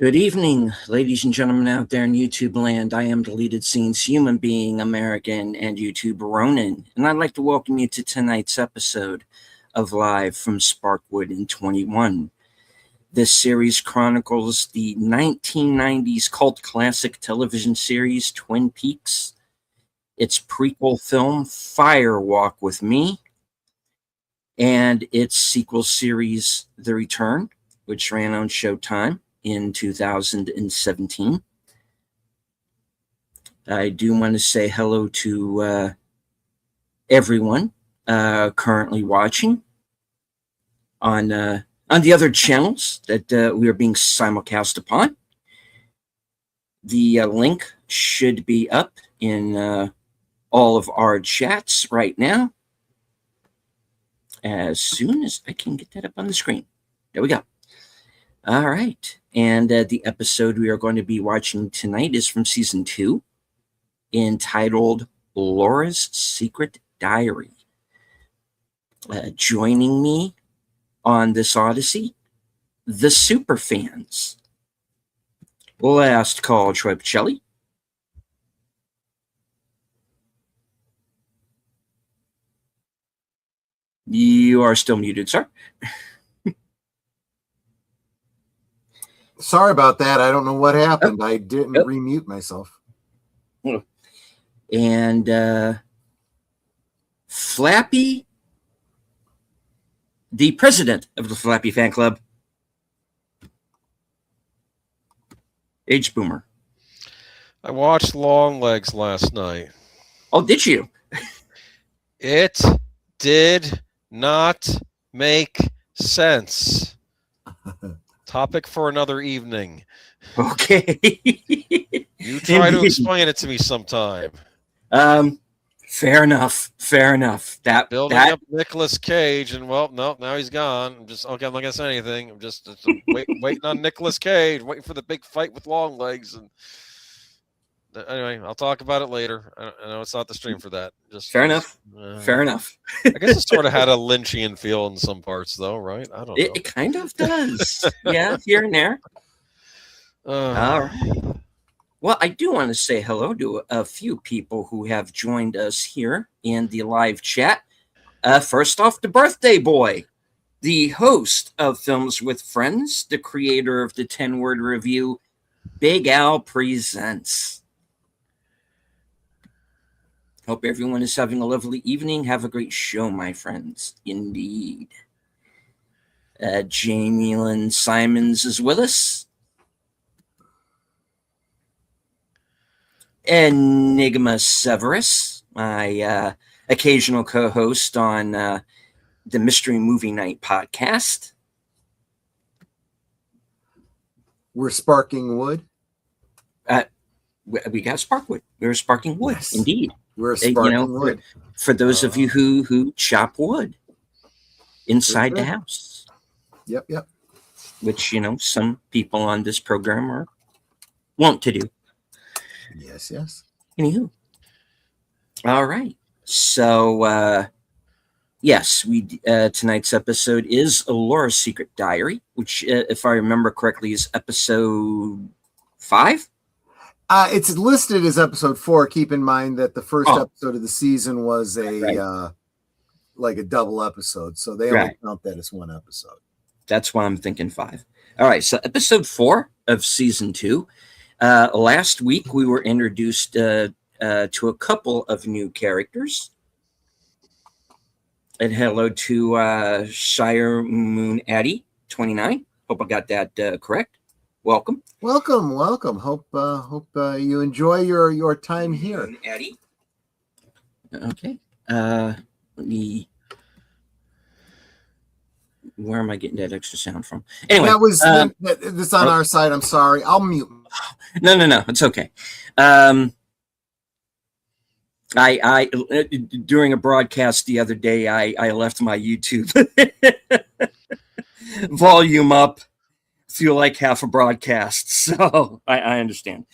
Good evening, ladies and gentlemen out there in YouTube land. I am Deleted Scenes human being, American, and YouTube Ronin, and I'd like to welcome you to tonight's episode of Live from Sparkwood in 21. This series chronicles the 1990s cult classic television series Twin Peaks, its prequel film Fire Walk with Me, and its sequel series The Return, which ran on Showtime in 2017. I do want to say hello to everyone currently watching on the other channels that we are being simulcast upon. The link should be up in all of our chats right now, as soon as I can get that up on the screen. There we go. All right, and the episode we are going to be watching tonight is from season 2, entitled Laura's Secret Diary. Joining me on this odyssey, the superfans. Last call, Troy Pacelli. You are still muted, sir. Sorry about that. I don't know what happened. I didn't remute myself. And Flappy, the president of the Flappy fan club, Age Boomer. I watched Long Legs last night. Oh, did you? It did not make sense. Topic for another evening. Okay. You try to explain it to me sometime. Fair enough. Fair enough. Building up Nicolas Cage, and well, no, now he's gone. I'm not gonna say anything. I'm just waiting on Nicolas Cage, waiting for the big fight with Long Legs. And anyway, I'll talk about it later. I know it's not the stream for that. Fair enough. Fair enough. I guess it sort of had a Lynchian feel in some parts, though, right? I don't know. It kind of does. Yeah, here and there. All right. Well, I do want to say hello to a few people who have joined us here in the live chat. First off, the birthday boy, the host of Films with Friends, the creator of the 10-word review, Big Al Presents. Hope everyone is having a lovely evening. Have a great show, my friends. Indeed. Jamie Lynn Simons is with us. Enigma Severus, my occasional co-host on the Mystery Movie Night podcast. We're sparking wood. We got Sparkwood. We're sparking wood, yes. Indeed. We're sparking wood. For those of you who chop wood inside the house. Yep. Which, some people on this program are wont to do. Yes. Anywho. All right. So, yes, tonight's episode is Laura's Secret Diary, which, if I remember correctly, is episode 5. It's listed as episode 4. Keep in mind that the first episode of the season was like a double episode, so they only count that as one episode. That's why I'm thinking 5. All right, so episode 4 of season 2. Last week we were introduced to a couple of new characters. And hello to Shire Moon Addy 29. Hope I got that correct. Welcome. Hope you enjoy your time here. Addy. Okay. Let me. Where am I getting that extra sound from? Anyway, that was this on our side. I'm sorry. I'll mute. No. It's okay. I during a broadcast the other day, I left my YouTube volume up. Feel like half a broadcast, so I understand.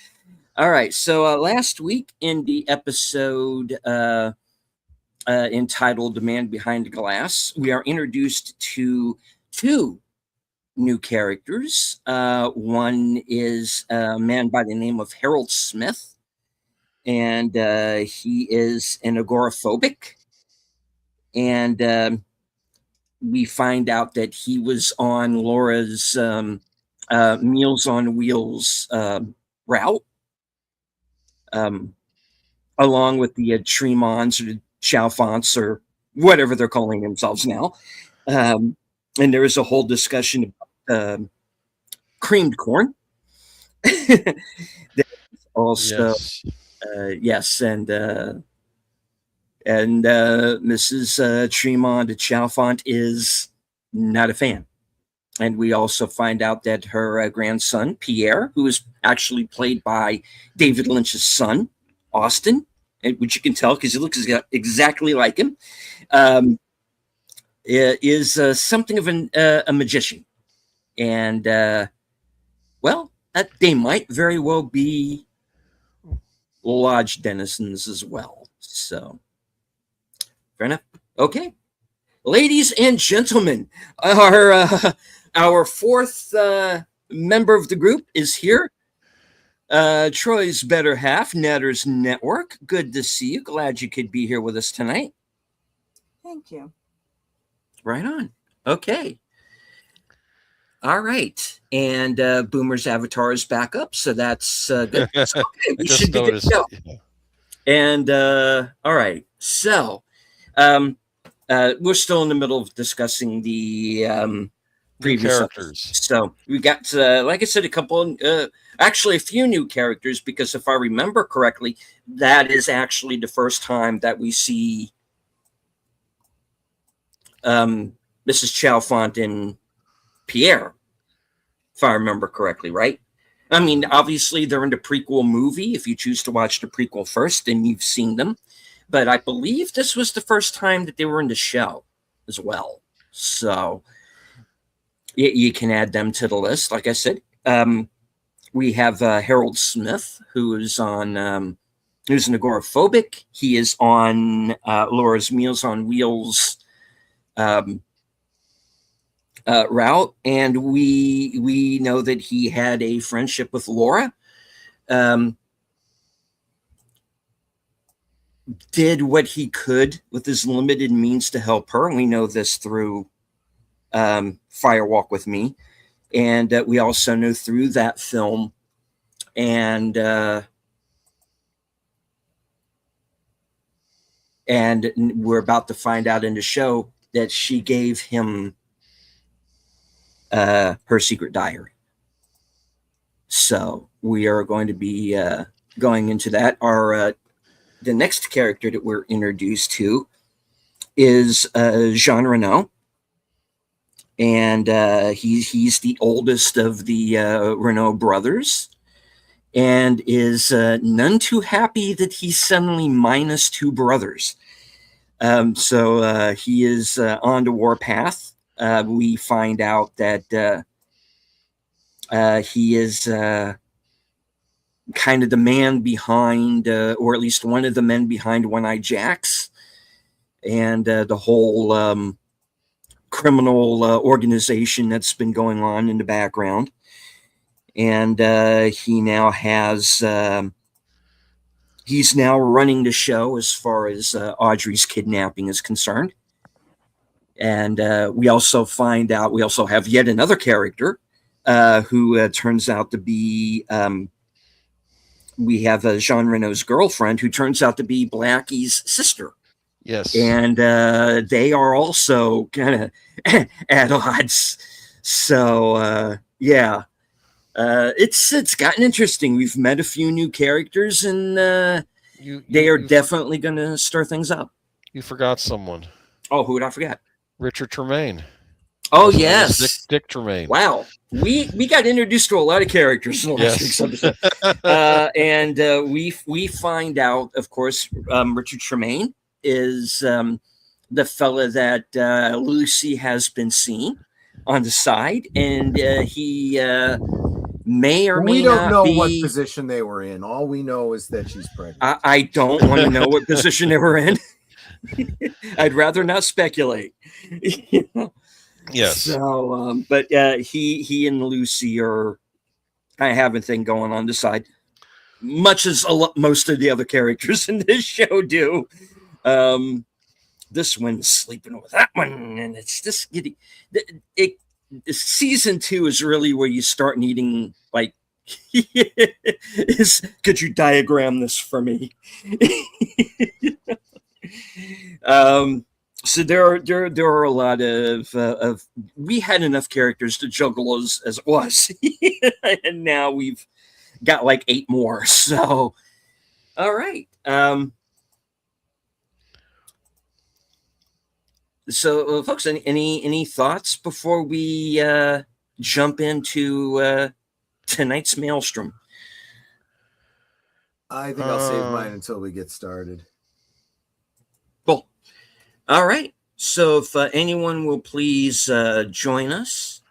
All right, so last week in the episode entitled "The Man Behind the Glass," we are introduced to two new characters. One is a man by the name of Harold Smith, and he is an agoraphobic. And we find out that he was on Laura's Meals on Wheels route, along with the Tremons or the Chalfonts or whatever they're calling themselves now. And there is a whole discussion about creamed corn. Also, yes, and Mrs. Tremont de Chalfont is not a fan. And we also find out that her grandson, Pierre, who is actually played by David Lynch's son, Austin, which you can tell because he looks exactly like him, is something of a magician. And, well, they might very well be lodge denizens as well. So, fair enough. Okay. Ladies and gentlemen, our fourth member of the group is here. Troy's better half, Netters Network. Good to see you. Glad you could be here with us tonight. Thank you. Right on. Okay. All right. And Boomer's avatar is back up, so that's good. So, okay, we should be good to go. And all right. So we're still in the middle of discussing the previous characters. So we got, like I said, actually a few new characters, because if I remember correctly, that is actually the first time that we see Mrs. Chalfont and Pierre, if I remember correctly, right? I mean, obviously they're in the prequel movie. If you choose to watch the prequel first, then you've seen them. But I believe this was the first time that they were in the show as well. So you can add them to the list. Like I said, we have Harold Smith, who is on, who's an agoraphobic. He is on Laura's Meals on Wheels route, and we know that he had a friendship with Laura. Did what he could with his limited means to help her, and we know this through Fire Walk with Me, and we also know through that film, and we're about to find out in the show that she gave him her secret diary. So we are going to be going into that. The next character that we're introduced to is Jacques Renault, and he's the oldest of the Renault brothers, and is none too happy that he's suddenly minus two brothers. So he is on the warpath. We find out that he is kind of the man behind, or at least one of the men behind One-Eyed Jacks, and the whole criminal organization that's been going on in the background. And he now has, he's now running the show as far as Audrey's kidnapping is concerned. And we also find out, we also have yet another character who turns out to be, we have Jean Renault's girlfriend, who turns out to be Blackie's sister. Yes. And they are also kind of at odds. So, yeah. It's gotten interesting. We've met a few new characters, and they are definitely going to stir things up. You forgot someone. Oh, who would I forget? Richard Tremaine. Oh, yes. Dick Tremaine. Wow. We got introduced to a lot of characters in the last week's episode. And we find out, of course, Richard Tremaine is the fella that Lucy has been seeing on the side, and he may or may not be. We don't know what position they were in. All we know is that she's pregnant. I don't want to know what position they were in. I'd rather not speculate. Yes. So, but he and Lucy are kind of have a thing going on the side, much as most of the other characters in this show do. This one's sleeping with that one, and it's just getting season 2 is really where you start needing like could you diagram this for me? So there are a lot of we had enough characters to juggle as it was, and now we've got like 8 more. So all right. So, folks, any thoughts before we jump into tonight's maelstrom? I think I'll save mine until we get started. Cool. All right. So, if anyone will please join us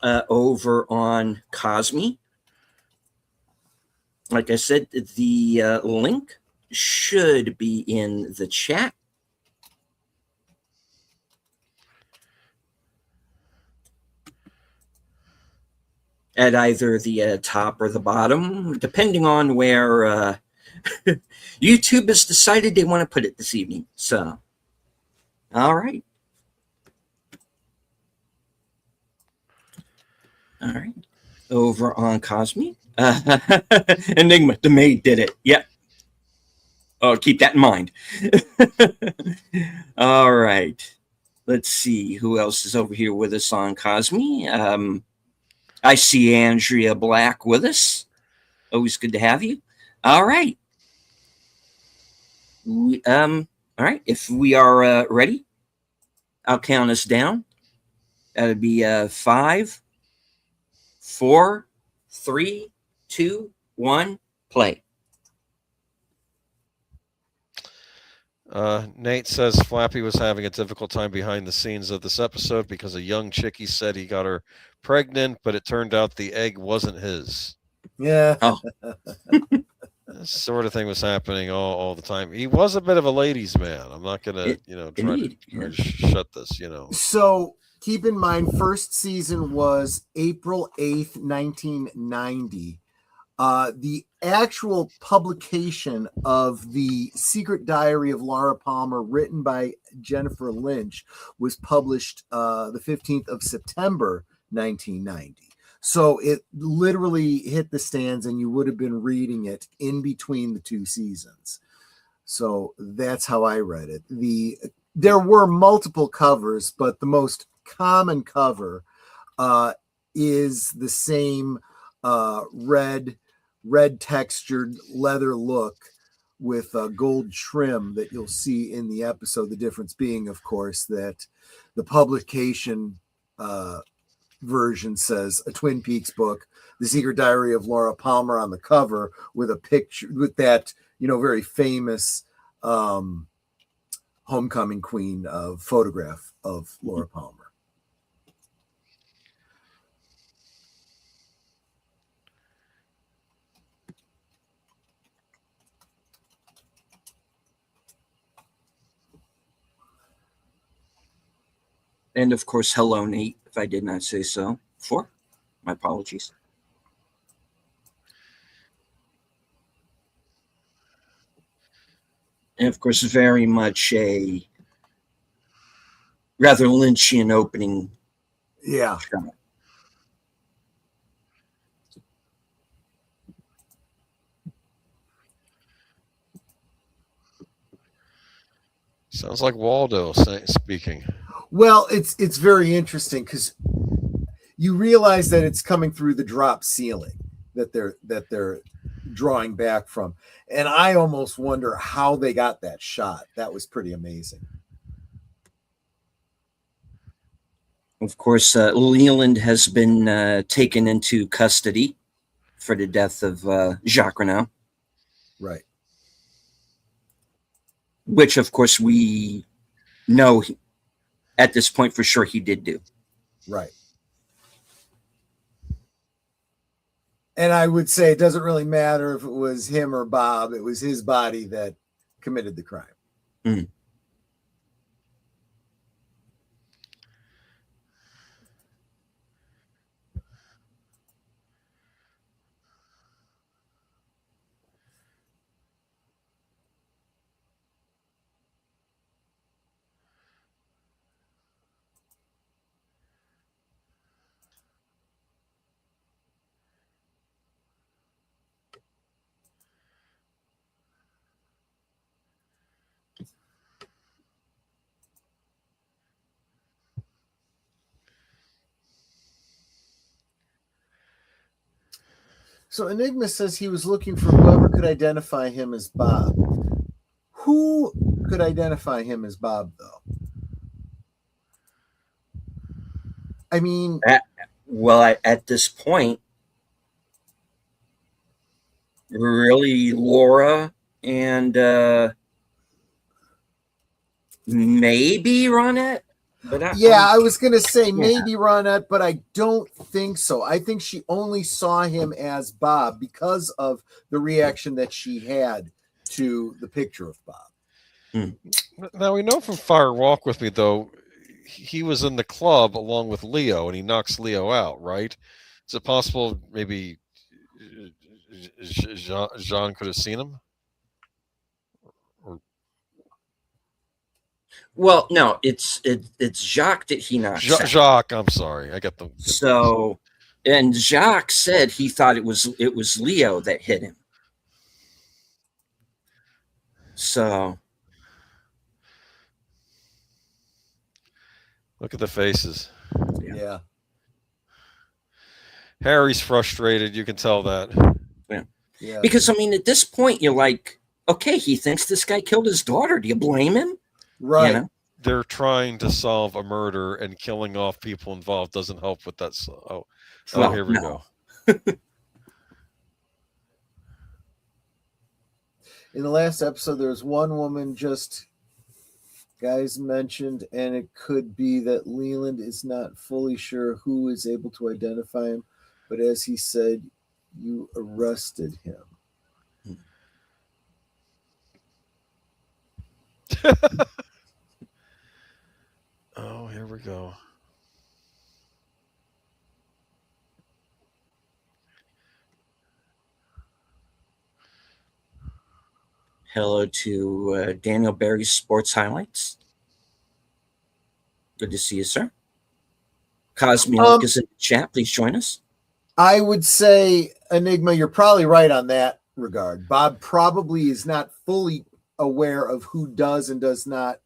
over on Cosme. Like I said, the link should be in the chat. At either the top or the bottom, depending on where YouTube has decided they want to put it this evening. So, all right. All right. Over on Cosme. Enigma, the maid did it. Yep. Oh, keep that in mind. All right. Let's see who else is over here with us on Cosme. I see Andrea Black with us. Always good to have you. All right. All right. If we are ready, I'll count us down. That'll be 5, 4, 3, 2, 1, play. Nate says Flappy was having a difficult time behind the scenes of this episode because a young chickie said he got her pregnant, but it turned out the egg wasn't his. Yeah. Oh. This sort of thing was happening all the time. He was a bit of a ladies' man. I'm not gonna, try to shut this. So keep in mind, first season was April 8th, 1990. The actual publication of The Secret Diary of Laura Palmer, written by Jennifer Lynch, was published the 15th of September, 1990. So it literally hit the stands and you would have been reading it in between the 2 seasons. So that's how I read it. There were multiple covers, but the most common cover is the same red textured leather look with gold trim that you'll see in the episode. The difference being, of course, that the publication version says a Twin Peaks book, The Secret Diary of Laura Palmer, on the cover with a picture with that, very famous homecoming queen photograph of Laura Palmer. And of course, hello, Nate, if I did not say so before. My apologies. And of course, very much a rather Lynchian opening. Yeah. Shot. Sounds like Waldo speaking. Well, it's very interesting because you realize that it's coming through the drop ceiling that they're drawing back from, and I almost wonder how they got that shot. That was pretty amazing. Of course, Leland has been taken into custody for the death of Jacques Renault. Right. Which, of course, we know at this point for sure he did do. Right. And I would say it doesn't really matter if it was him or Bob. It was his body that committed the crime. Mm. So Enigma says he was looking for whoever could identify him as Bob. Who could identify him as Bob, though? I mean, at this point, really Laura and maybe Ronette. But I was going to say maybe Ronette, but I don't think so. I think she only saw him as Bob because of the reaction that she had to the picture of Bob. Now we know from Fire Walk with Me, though, he was in the club along with Leo, and he knocks Leo out, right? Is it possible maybe Jean could have seen him? Well, no, it's Jacques that he knocks out. Jacques, I'm sorry, I got the. So, and Jacques said he thought it was Leo that hit him. So, Look at the faces. Yeah. Harry's frustrated. You can tell that. Yeah. Because I mean, at this point, you're like, okay, he thinks this guy killed his daughter. Do you blame him? Right. You know? They're trying to solve a murder, and killing off people involved doesn't help with that. Here we go. In the last episode, there's one woman just guys mentioned, and it could be that Leland is not fully sure who is able to identify him, but as he said, you arrested him. Oh, here we go. Hello to Daniel Barry's Sports Highlights. Good to see you, sir. Cosmic is in the chat. Please join us. I would say, Enigma, you're probably right on that regard. Bob probably is not fully aware of who does and does not,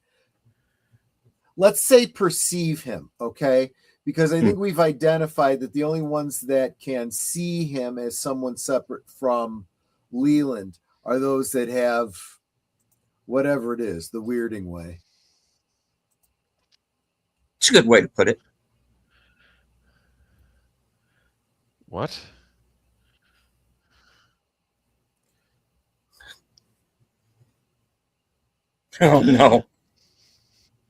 let's say, perceive him, okay? Because I think we've identified that the only ones that can see him as someone separate from Leland are those that have whatever it is, the weirding way. It's a good way to put it. What? Oh, no.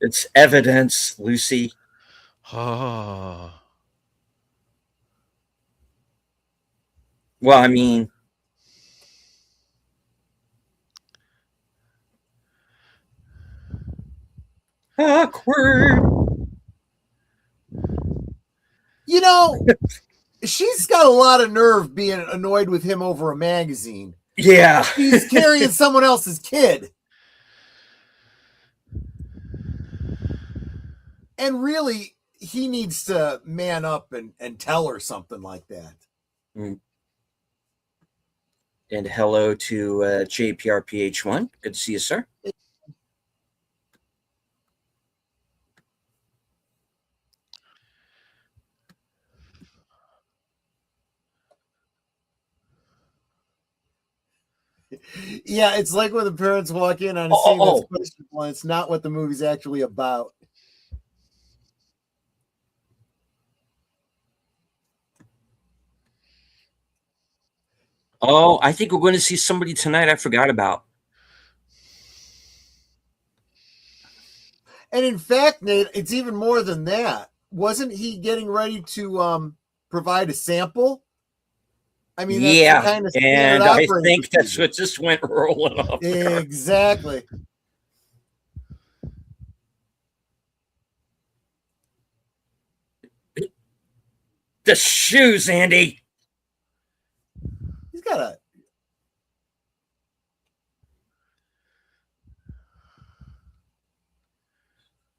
It's evidence, Lucy. Ah. Well, I mean, awkward. You know, she's got a lot of nerve being annoyed with him over a magazine. Yeah. He's carrying someone else's kid. And really, he needs to man up and tell her something like that. And hello to JPRPH1. Good to see you, sir. Yeah, it's like when the parents walk in on a scene that's questionable, and it's not what the movie's actually about. Oh, I think we're going to see somebody tonight I forgot about. And in fact, Nate, it's even more than that. Wasn't he getting ready to provide a sample? I mean, that's yeah, the kind of and I think that's what just went rolling off. Exactly. The shoes, Andy. He's got a.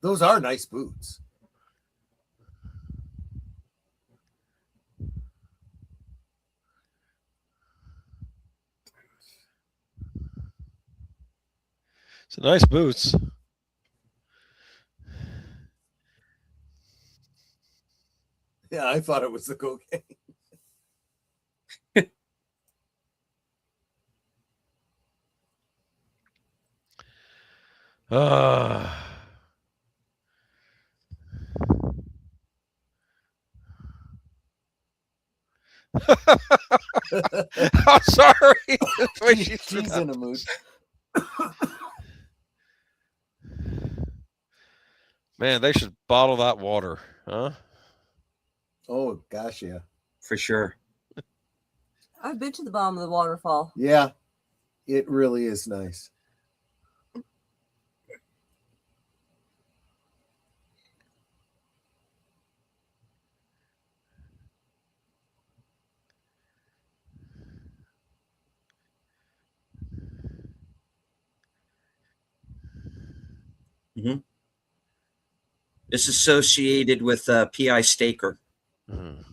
Those are nice boots. It's nice boots. Yeah, I thought it was the cocaine. I'm sorry. The way she threw She's that. in a mood. Man, they should bottle that water, huh? Oh gosh, yeah, For sure. I've been to the bottom of the waterfall. yeah. It really is nice. Hmm. It's associated with P.I. Staker. Mm.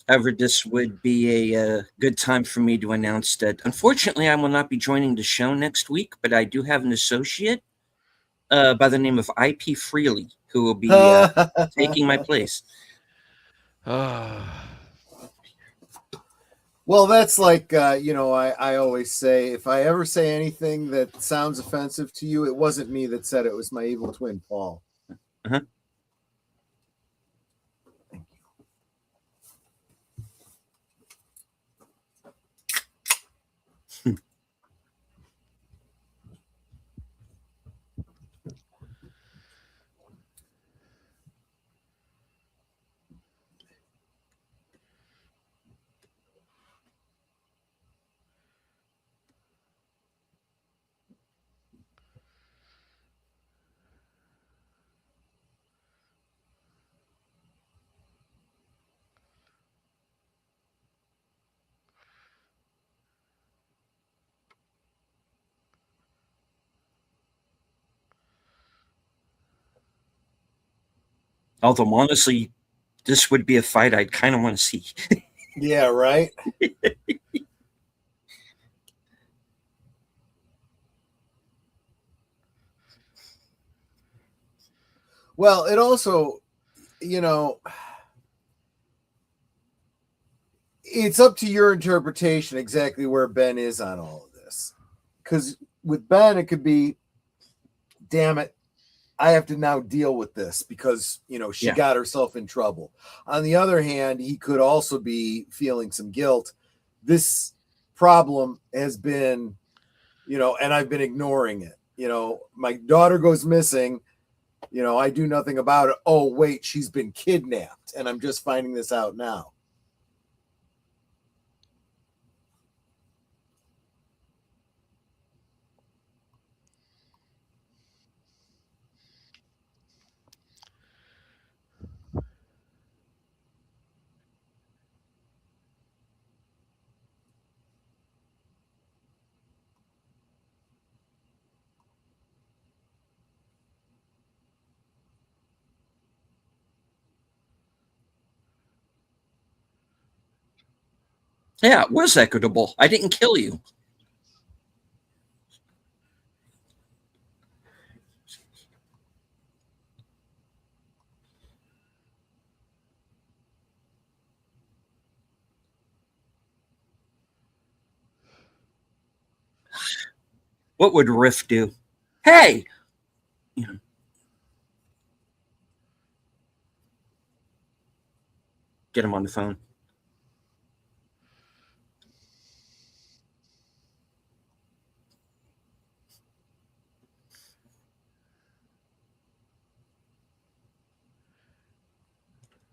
However, this would be a good time for me to announce that unfortunately I will not be joining the show next week, but I do have an associate by the name of IP Freely who will be taking my place. Well, that's like, I always say, if I ever say anything that sounds offensive to you, it wasn't me that said it, was my evil twin, Paul. Uh-huh. Although honestly, this would be a fight I'd kind of want to see. Yeah, right? Well, it also, it's up to your interpretation exactly where Ben is on all of this. Because with Ben, it could be, damn it, I have to now deal with this because, she Yeah. got herself in trouble. On the other hand, he could also be feeling some guilt. This problem has been, and I've been ignoring it. My daughter goes missing. I do nothing about it. Oh, wait, she's been kidnapped. And I'm just finding this out now. Yeah, it was equitable. I didn't kill you. What would Riff do? Hey! Get him on the phone.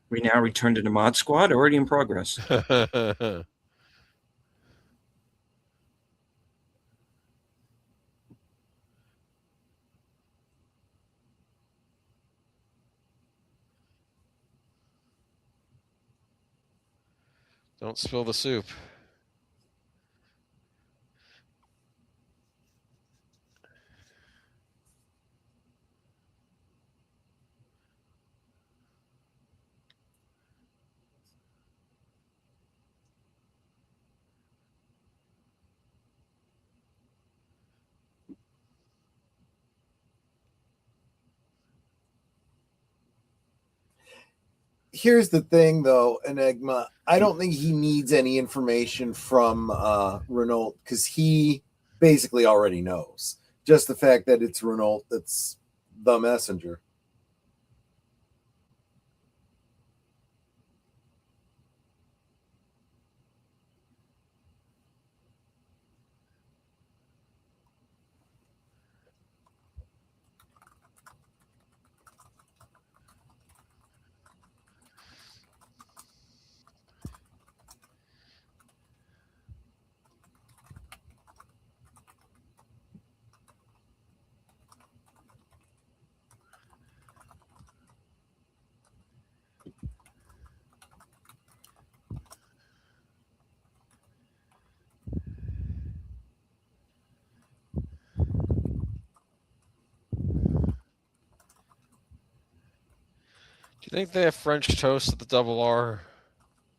We now return to the mod squad, already in progress. Don't spill the soup. here's the thing, though, Enigma. I don't think he needs any information from Renault because he basically already knows. Just the fact that it's Renault that's the messenger. Do you think they have French toast at the Double R?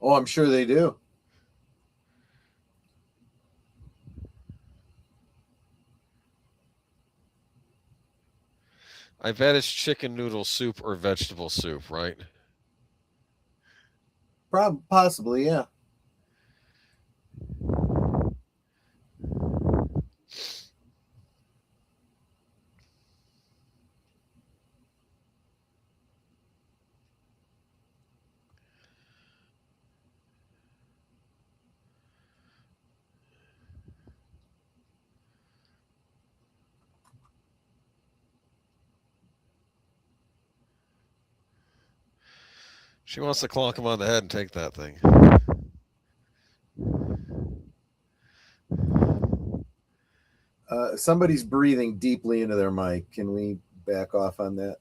Oh, I'm sure they do. I bet it's chicken noodle soup or vegetable soup, right? Possibly, yeah. She wants to clonk him on the head and take that thing. Somebody's breathing deeply into their mic. Can we back off on that?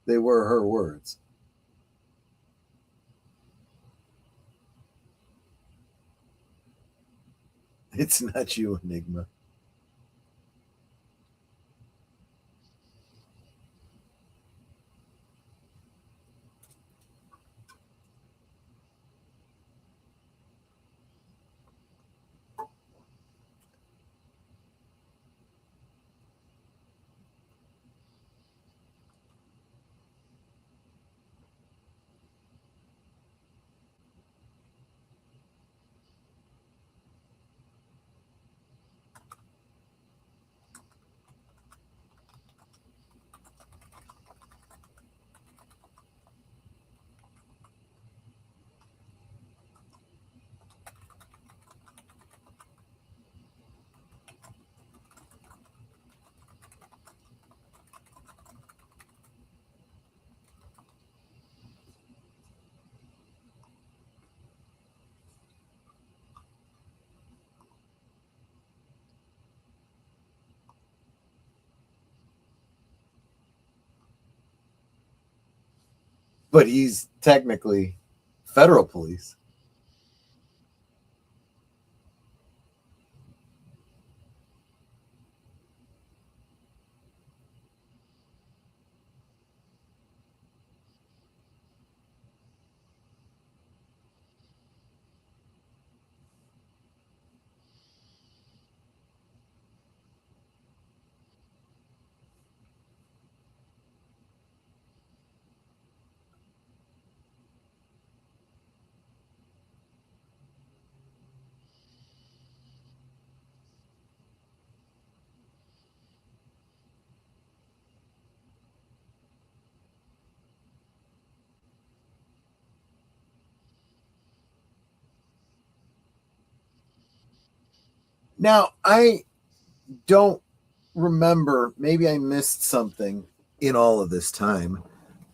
They were her words. It's not you, Enigma. But he's technically federal police. Now, I don't remember, maybe I missed something in all of this time,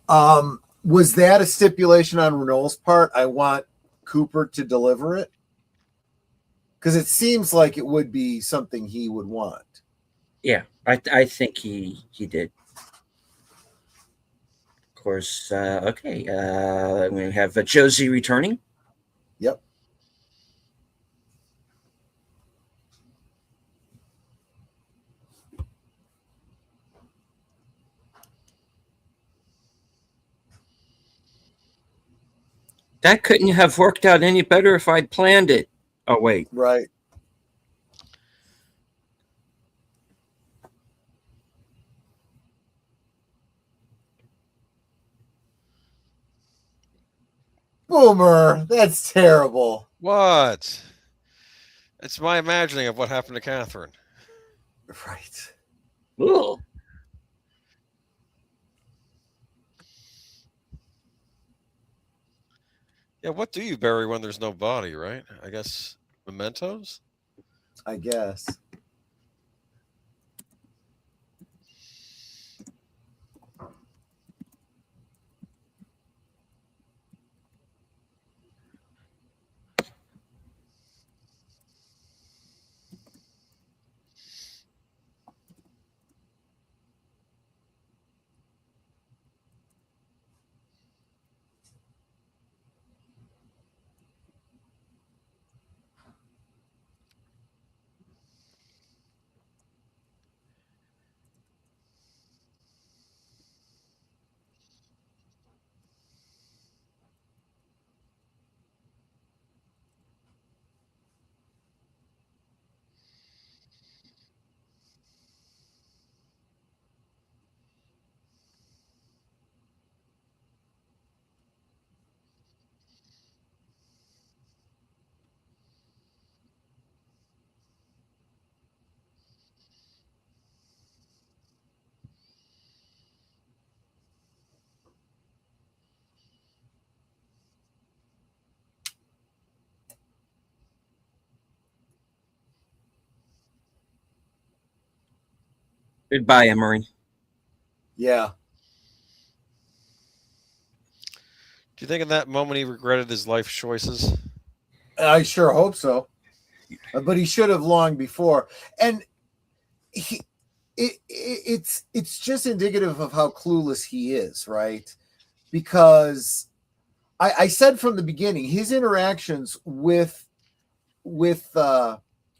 Was that a stipulation on Renault's part? I want Cooper to deliver it? Because it seems like it would be something he would want. Yeah, I think he did. Of course. Okay. We have Josie returning. Yep. That couldn't have worked out any better if I'd planned it. Oh, wait. Right. Boomer, that's terrible. What? It's my imagining of what happened to Catherine. Right. Ugh. Yeah, what do you bury when there's no body, right? I guess mementos? I guess. Goodbye, Emery. Yeah. Do you think in that moment he regretted his life choices? I sure hope so. But he should have long before. And it's just indicative of how clueless he is, right? Because I said from the beginning, his interactions with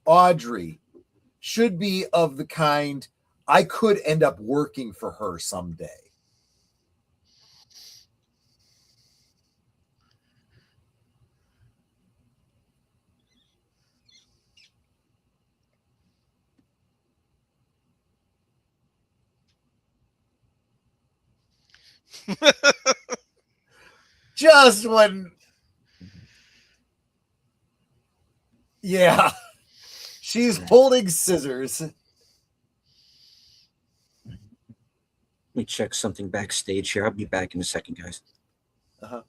Audrey should be of the kind I could end up working for her someday. Just when, yeah, she's holding scissors. Let me check something backstage here. I'll be back in a second, guys. Uh-huh.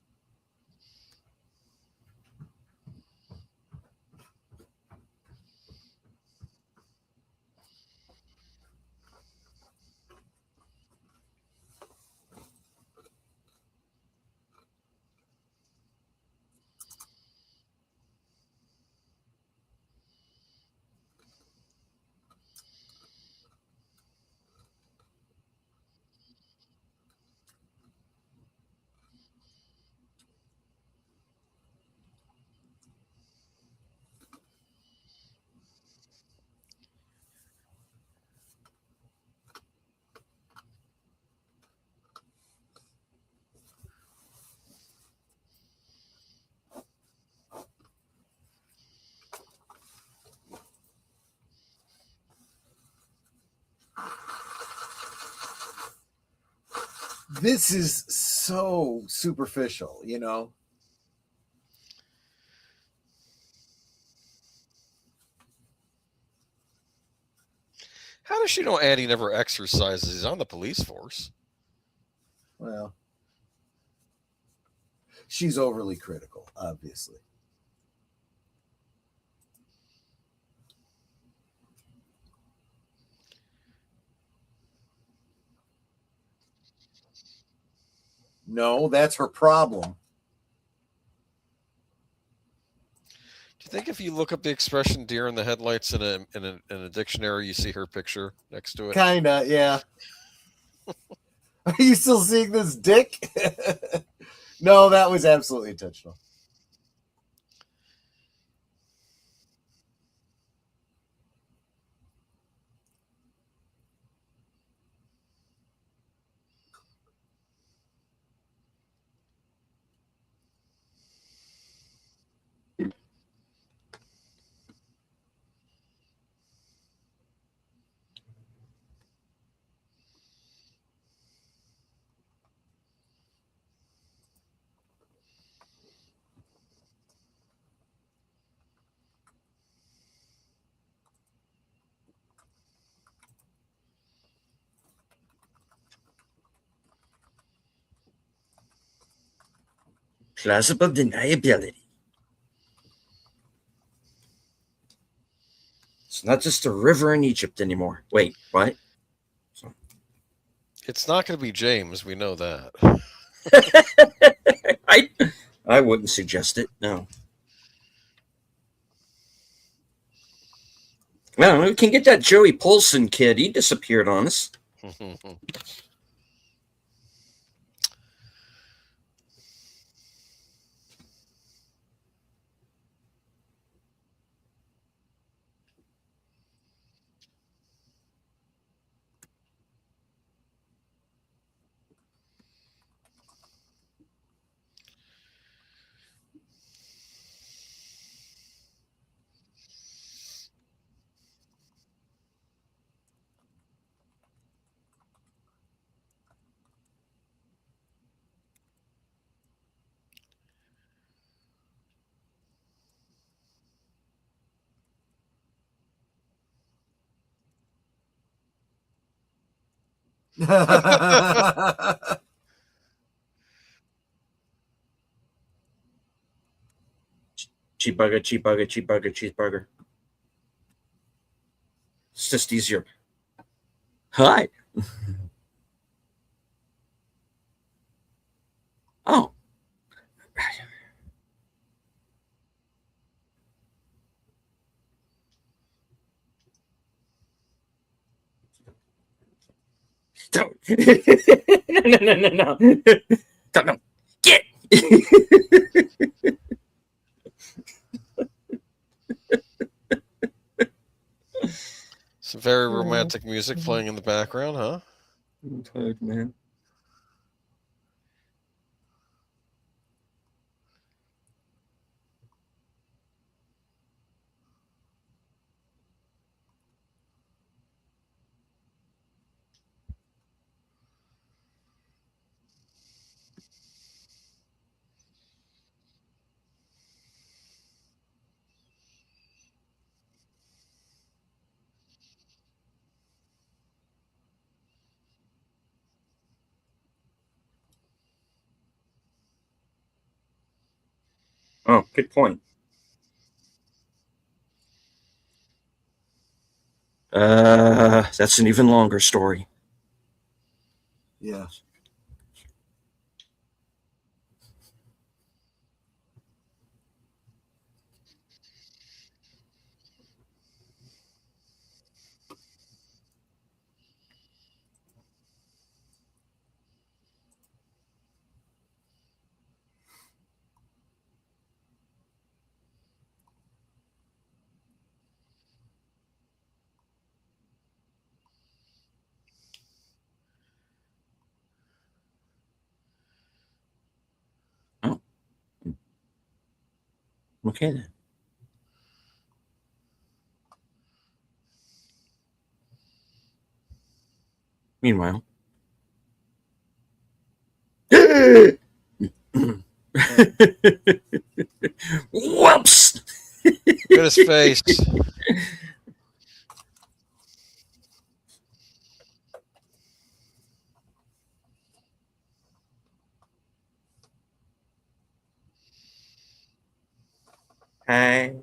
This is so superficial, you know? How does she know Andy never exercises? He's on the police force. Well, she's overly critical, obviously. No, that's her problem. Do you think if you look up the expression "deer in the headlights" in a dictionary, you see her picture next to it? Kinda, yeah. Are you still seeing this dick? No, that was absolutely intentional. Plausible deniability. It's not just a river in Egypt anymore. Wait, what? It's not going to be James. We know that. I wouldn't suggest it. No. Well, we can get that Joey Polson kid. He disappeared on us. Cheeseburger, cheeseburger, cheeseburger, cheeseburger. It's just easier. Hi. Oh. Don't. No. Don't. Get. Some very romantic music playing in the background, huh? I'm tired, man. Oh, good point. That's an even longer story. Yeah. Oh. Okay then. Meanwhile. Whoops! Look at his face. Hi.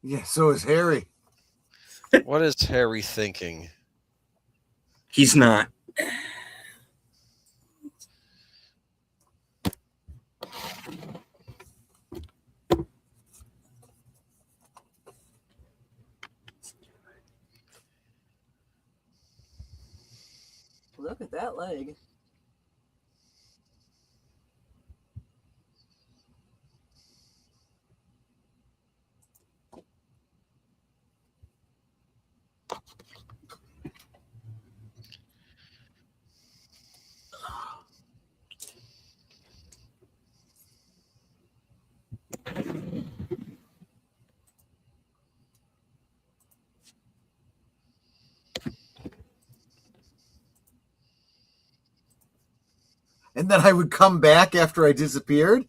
Yeah, so is Harry. What is Harry thinking? He's not. Look at that leg. And then I would come back after I disappeared.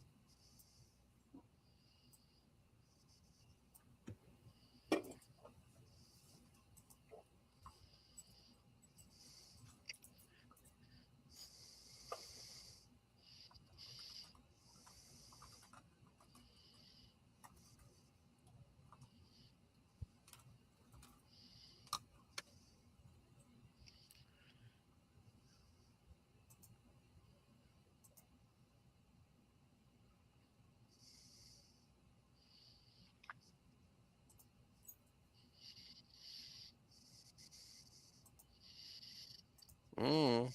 Mm.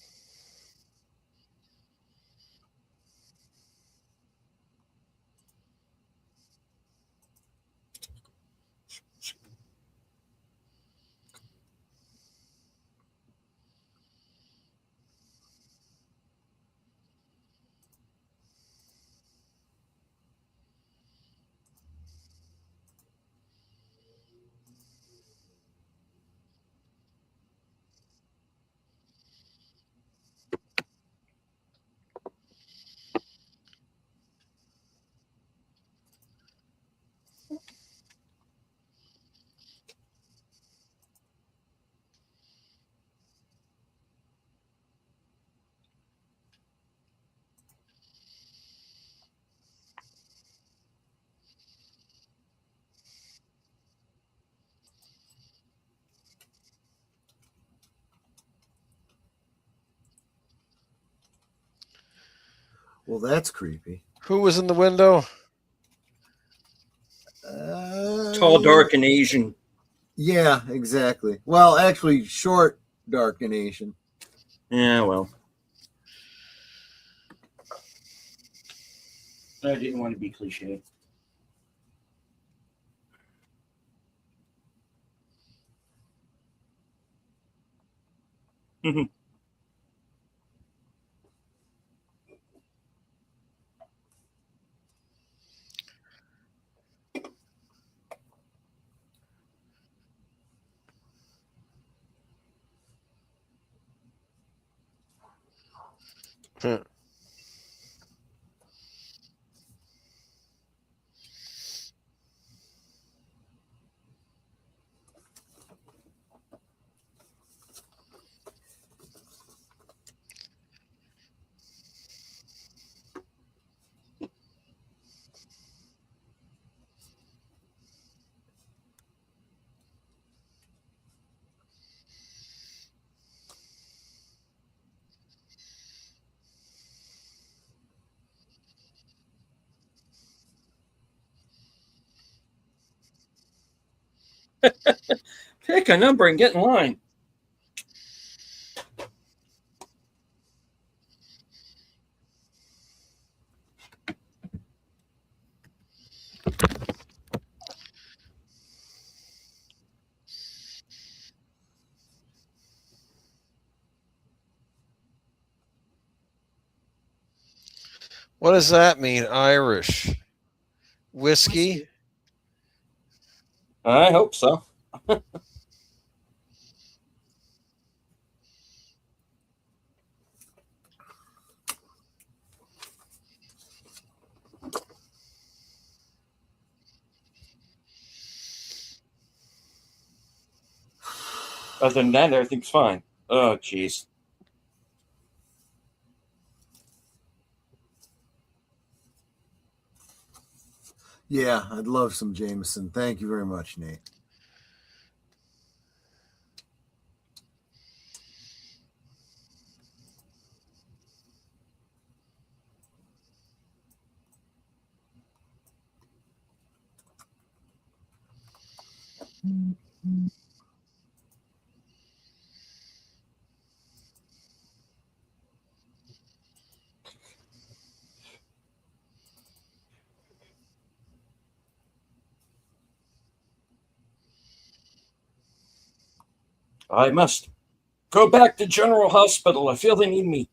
Well, that's creepy. Who was in the window? Tall, dark, and Asian. Yeah, exactly. Well, actually, short, dark, and Asian. Yeah, well. I didn't want to be cliche. Huh. Pick a number and get in line. What does that mean? Irish whiskey? I hope so. Other than that, everything's fine. Oh, jeez. Yeah, I'd love some Jameson. Thank you very much, Nate. I must go back to General Hospital. I feel they need me.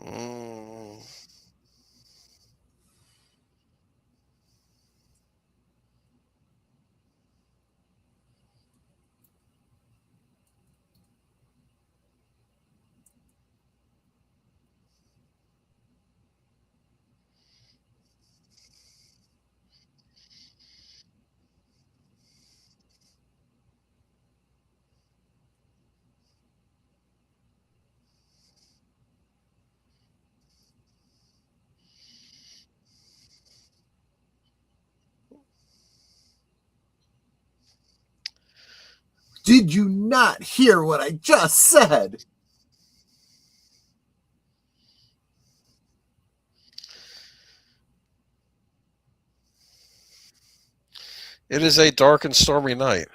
Mm. Did you not hear what I just said? It is a dark and stormy night.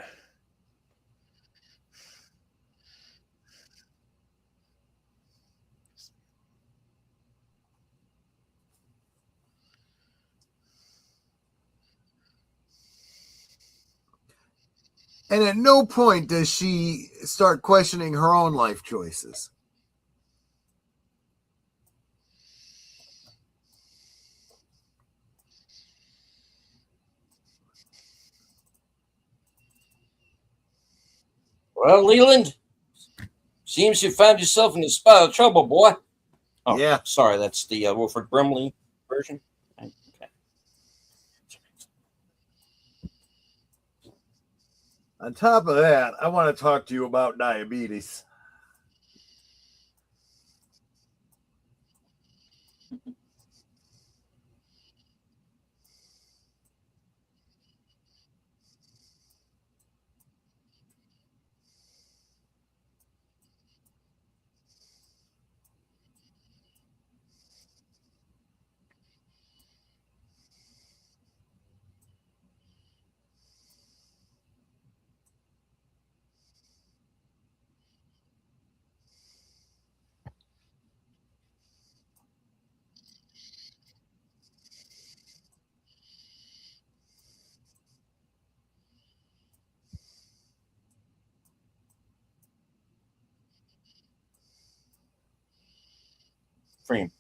And at no point does she start questioning her own life choices. Well, Leland, seems you found yourself in a spot of trouble, boy. Oh, Yeah. sorry, that's the Wilford Brimley version. Okay. On top of that, I want to talk to you about diabetes. Frame.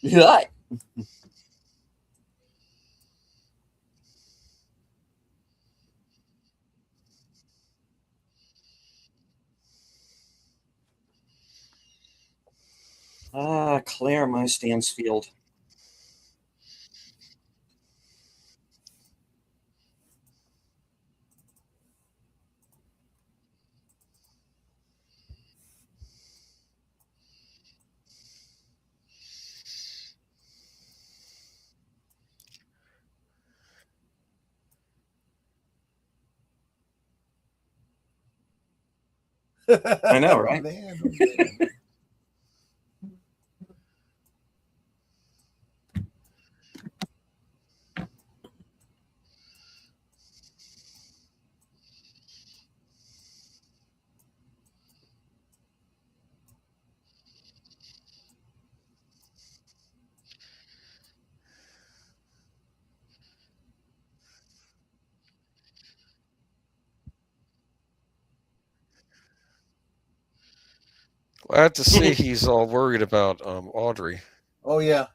Yeah. Claire, my Stansfield. I know, right? Man. I have to see he's all worried about Audrey. Oh yeah.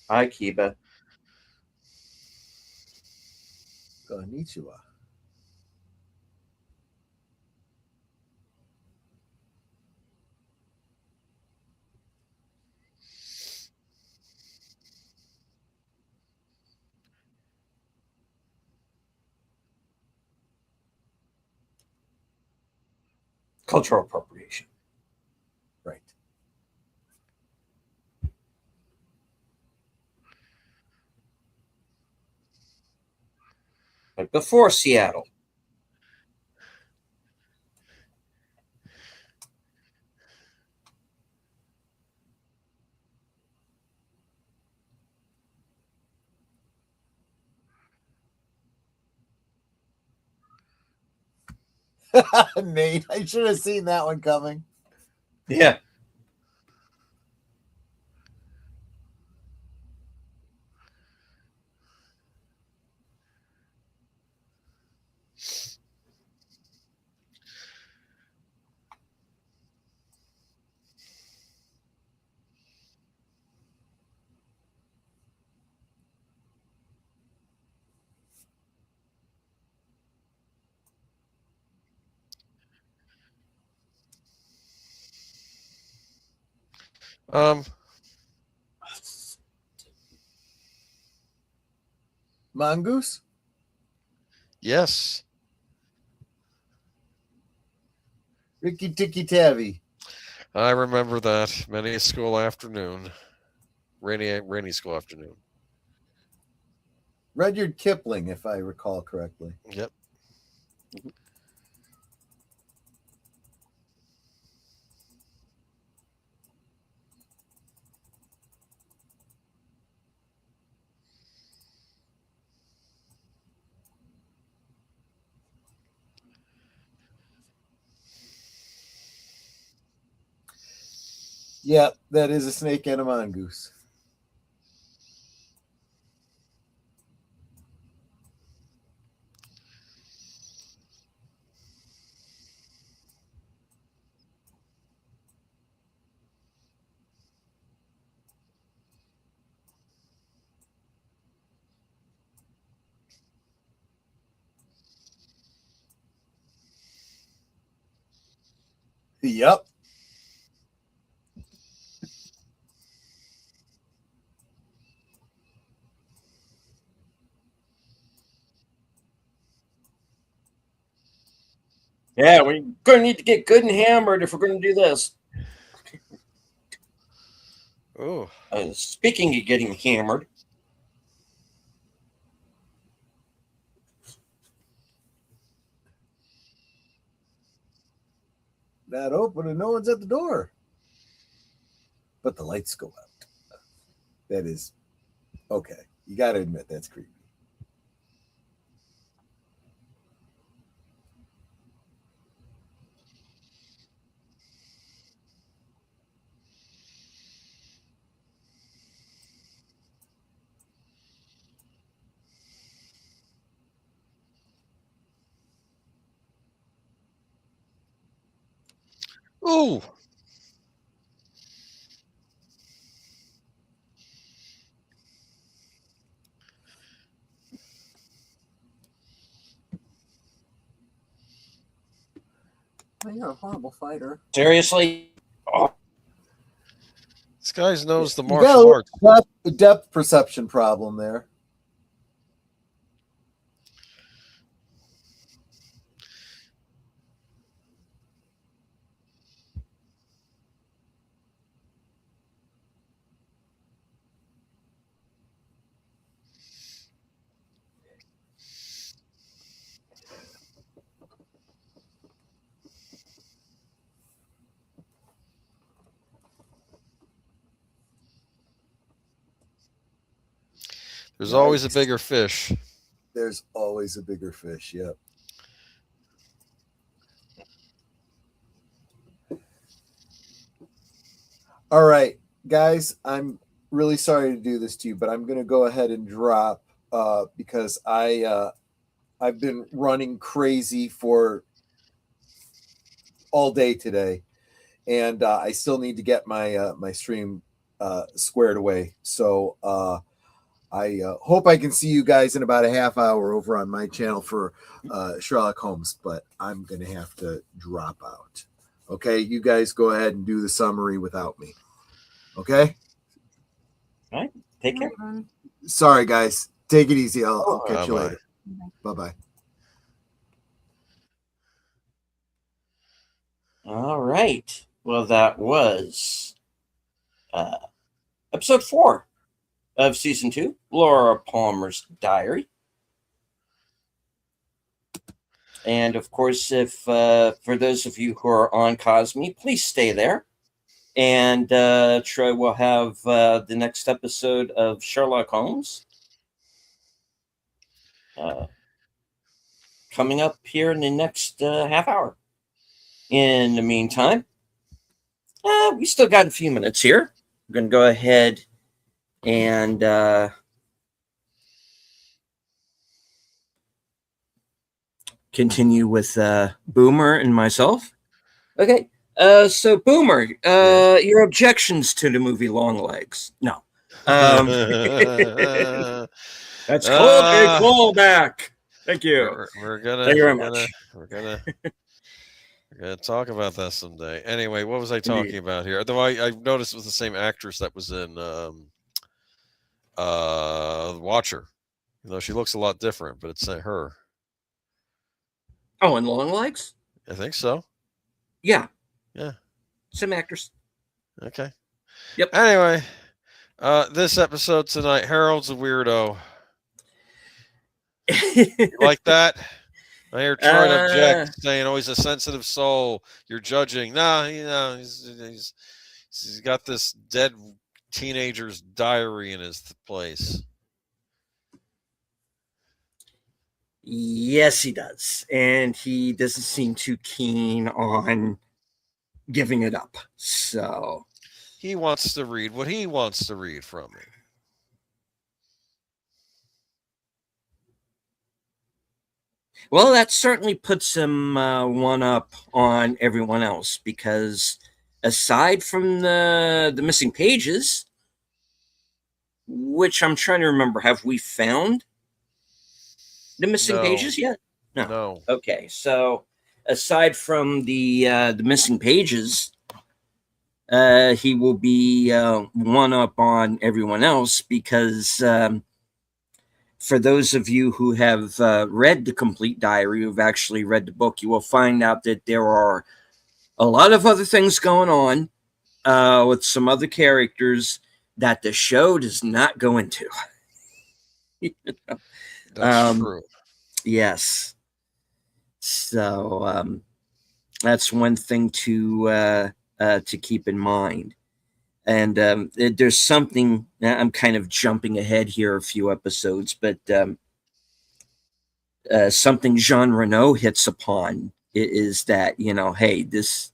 Hi, Kiba. Konnichiwa. Cultural appropriation. Right. Like before Seattle. Nate, I should have seen that one coming. Yeah. Mongoose? Yes. Ricky Tikki Tavi. I remember that. Many a school afternoon. Rainy school afternoon. Rudyard Kipling, if I recall correctly. Yep. Yeah, that is a snake and a mongoose. Yep. Yeah, we're going to need to get good and hammered if we're going to do this. Oh. Speaking of getting hammered, Not open and no one's at the door. But the lights go out. That is okay. You got to admit that's creepy. Ooh. Well, you're a horrible fighter. seriously? Oh, This guy knows the You got a martial arts. little depth perception problem there. There's always a Yikes. bigger fish. There's always a bigger fish. Yep. All right, guys, I'm really sorry to do this to you, but I'm going to go ahead and drop because I've been running crazy for all day today, and I still need to get my my stream squared away. So I hope I can see you guys in about a half hour over on my channel for Sherlock Holmes, but I'm going to have to drop out. Okay, you guys go ahead and do the summary without me. Okay? All right. Take care. Sorry, guys. Take it easy. I'll catch you Bye-bye. later. Bye-bye. All right. Well, that was episode 4 of season 2, Laura Palmer's Diary. And of course, if for those of you who are on Cosme, please stay there. And Troy will have the next episode of Sherlock Holmes coming up here in the next half hour. In the meantime, we still got a few minutes here. We're going to go ahead and continue with Boomer and myself. Okay. So Boomer, your objections to the movie Longlegs? No. That's called a callback. Thank you. We're gonna. Thank you very we're much. gonna talk about that someday. Anyway, what was I talking about here? Though I noticed it was the same actress that was in Watcher. Though she looks a lot different, but it's her. Oh, and Longlegs? I think so. Yeah. Yeah. Same actress. Okay. Yep. Anyway, this episode tonight, Harold's a weirdo. You like that? I hear Troy object, saying, "Oh, he's a sensitive soul. You're judging." No, he's got this dead teenager's diary in his place. Yes, he does. And he doesn't seem too keen on giving it up. So he wants to read what he wants to read from it. Well, that certainly puts him one up on everyone else, because aside from the missing pages, which I'm trying to remember, have we found the missing pages yet? No. Okay, so aside from the missing pages, he will be one up on everyone else, because for those of you who have read the complete diary, who've actually read the book, you will find out that there are a lot of other things going on with some other characters that the show does not go into. That's true. Yes. So that's one thing to keep in mind. And there's something, I'm kind of jumping ahead here a few episodes, but something Jacques Renault hits upon is that, hey, this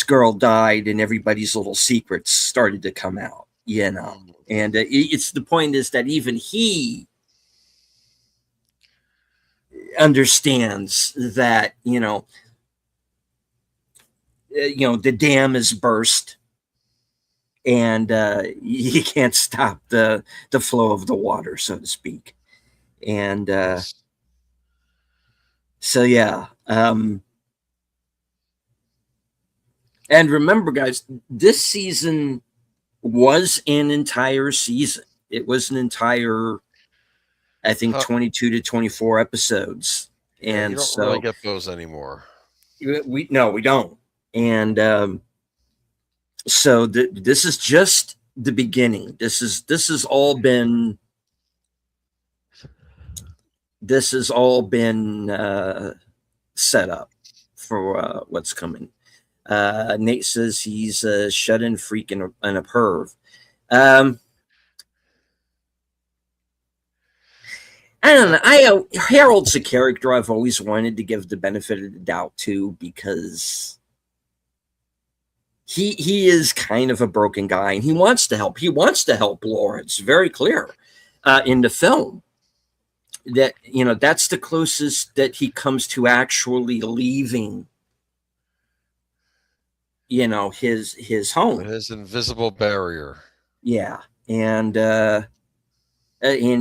girl died and everybody's little secrets started to come out, and it's the point is that even he understands that, the dam is burst. And you can't stop the flow of the water, so to speak. And so, yeah. And remember, guys, this season was an entire season. It was an entire, I think, 22 to 24 episodes. And you don't really get those anymore. We don't. And so this is just the beginning. This has all been set up for what's coming. Nate says he's a shut-in freak and a perv. I don't know. Harold's a character I've always wanted to give the benefit of the doubt to, because he is kind of a broken guy, and he wants to help. He wants to help Laura. It's very clear in the film that, you know, that's the closest that he comes to actually leaving, you know, his home, His invisible barrier. yeah, and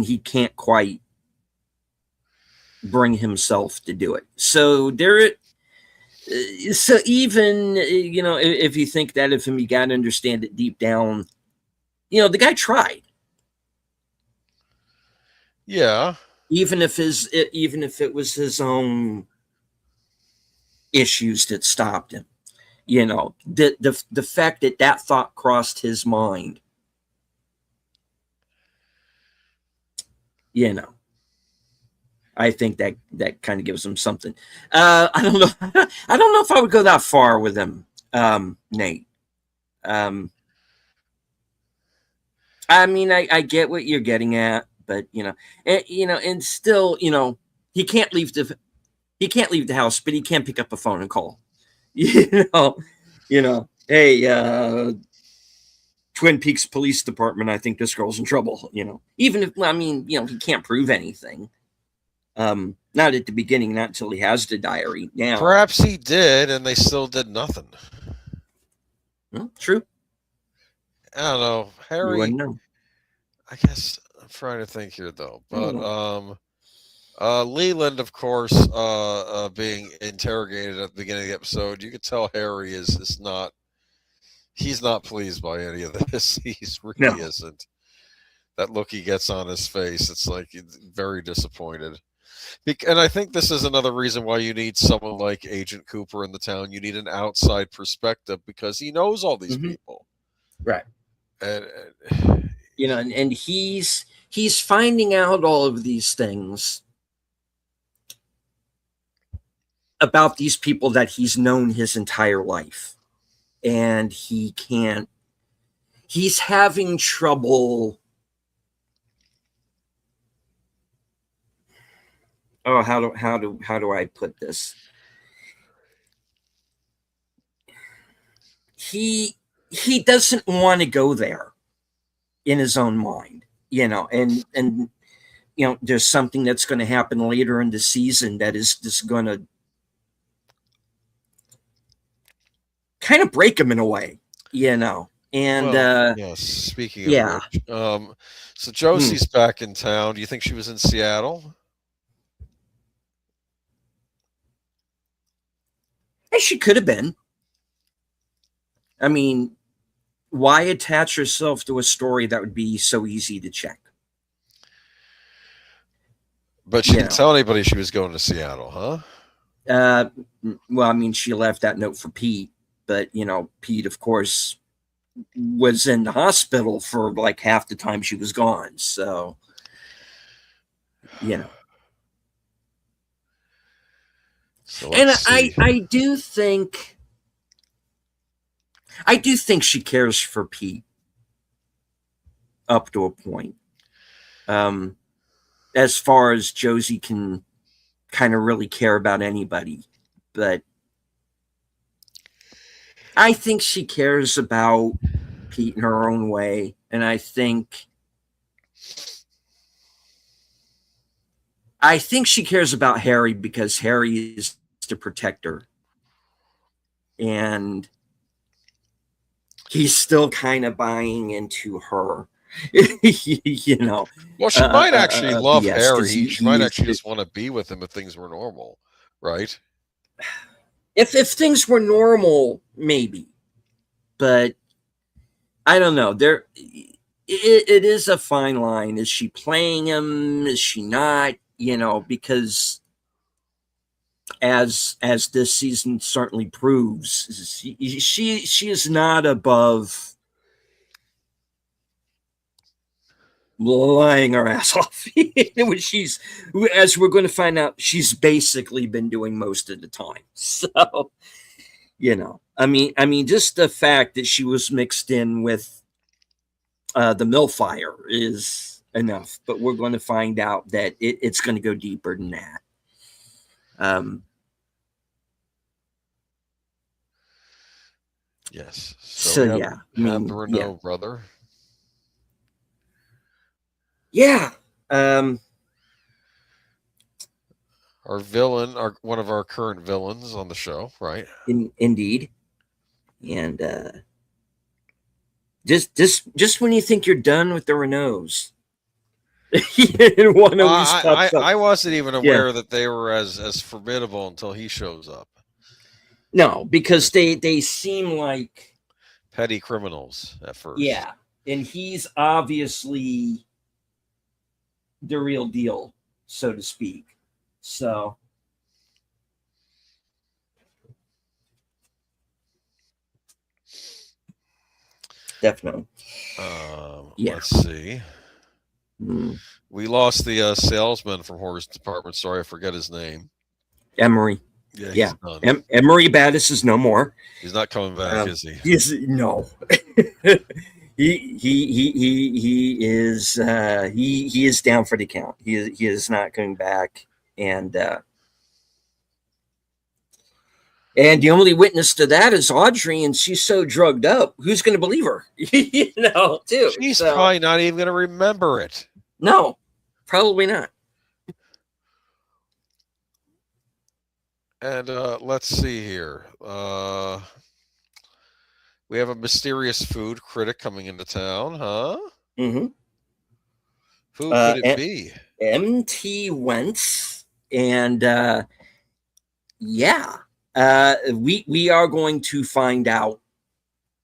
he can't quite bring himself to do it. So so even, you know, if you think that of him, you got to understand it deep down. You know, the guy tried. Yeah. Even if it was his own issues that stopped him, you know, the fact that thought crossed his mind, you know, I think that kind of gives him something. I don't know. I don't know if I would go that far with him, Nate. I mean, I get what you're getting at, but and still, he can't leave the house, but he can pick up a phone and call. Hey, Twin Peaks Police Department, I think this girl's in trouble. Even if, I mean, he can't prove anything. Not at the beginning, not until he has the diary. Now, perhaps he did, and they still did nothing. Well, true. I don't know, Harry. You wouldn't know. I guess I'm trying to think here, though. But Leland, of course, being interrogated at the beginning of the episode, you could tell Harry is not. He's not pleased by any of this. He's really isn't. That look he gets on his face, it's like he's very disappointed. And I think this is another reason why you need someone like Agent Cooper in the town. You need an outside perspective because he knows all these people, right? And and he's finding out all of these things about these people that he's known his entire life, and he's having trouble. Oh, how do I put this? He doesn't want to go there in his own mind, and there's something that's going to happen later in the season that is just going to kind of break him in a way, and yes, speaking of which, so Josie's back in town. Do you think she was in Seattle? She could have been. I mean, why attach yourself to a story that would be so easy to check? But she didn't tell anybody she was going to Seattle, huh? Well, I mean, she left that note for Pete, but Pete, of course, was in the hospital for like half the time she was gone. So, and I do think she cares for Pete up to a point. As far as Josie can kind of really care about anybody, but I think she cares about Pete in her own way, and I think she cares about Harry because Harry is the protector, and he's still kind of buying into her. Well, she might actually love Harry. She might actually just want to be with him if things were normal, right? If things were normal, maybe, but I don't know. It is a fine line. Is she playing him? Is she not? Because as this season certainly proves, she is not above lying her ass off. As we're going to find out, she's basically been doing most of the time. So, I mean, just the fact that she was mixed in with the mill fire is enough. But we're going to find out that it's going to go deeper than that. Yes. So have, yeah, have the Renault brother. Yeah. Our villain, one of our current villains on the show, right? Indeed. And just when you think you're done with the Renaults, one of these pops up. I wasn't even aware that they were as formidable until he shows up. No, because they seem like petty criminals at first. Yeah, and he's obviously the real deal, so to speak. So definitely. Let's see. We lost the salesman from Horror's department. Sorry, I forget his name. Emery. Yeah. Emery Battis is no more. He's not coming back, is he? No. he is he is down for the count. He is not coming back, and the only witness to that is Audrey, and she's so drugged up. Who's going to believe her? Too. She's probably not even going to remember it. No, probably not. And let's see here. We have a mysterious food critic coming into town, huh? Mm-hmm. Who could it be? M.T. Wentz, and we are going to find out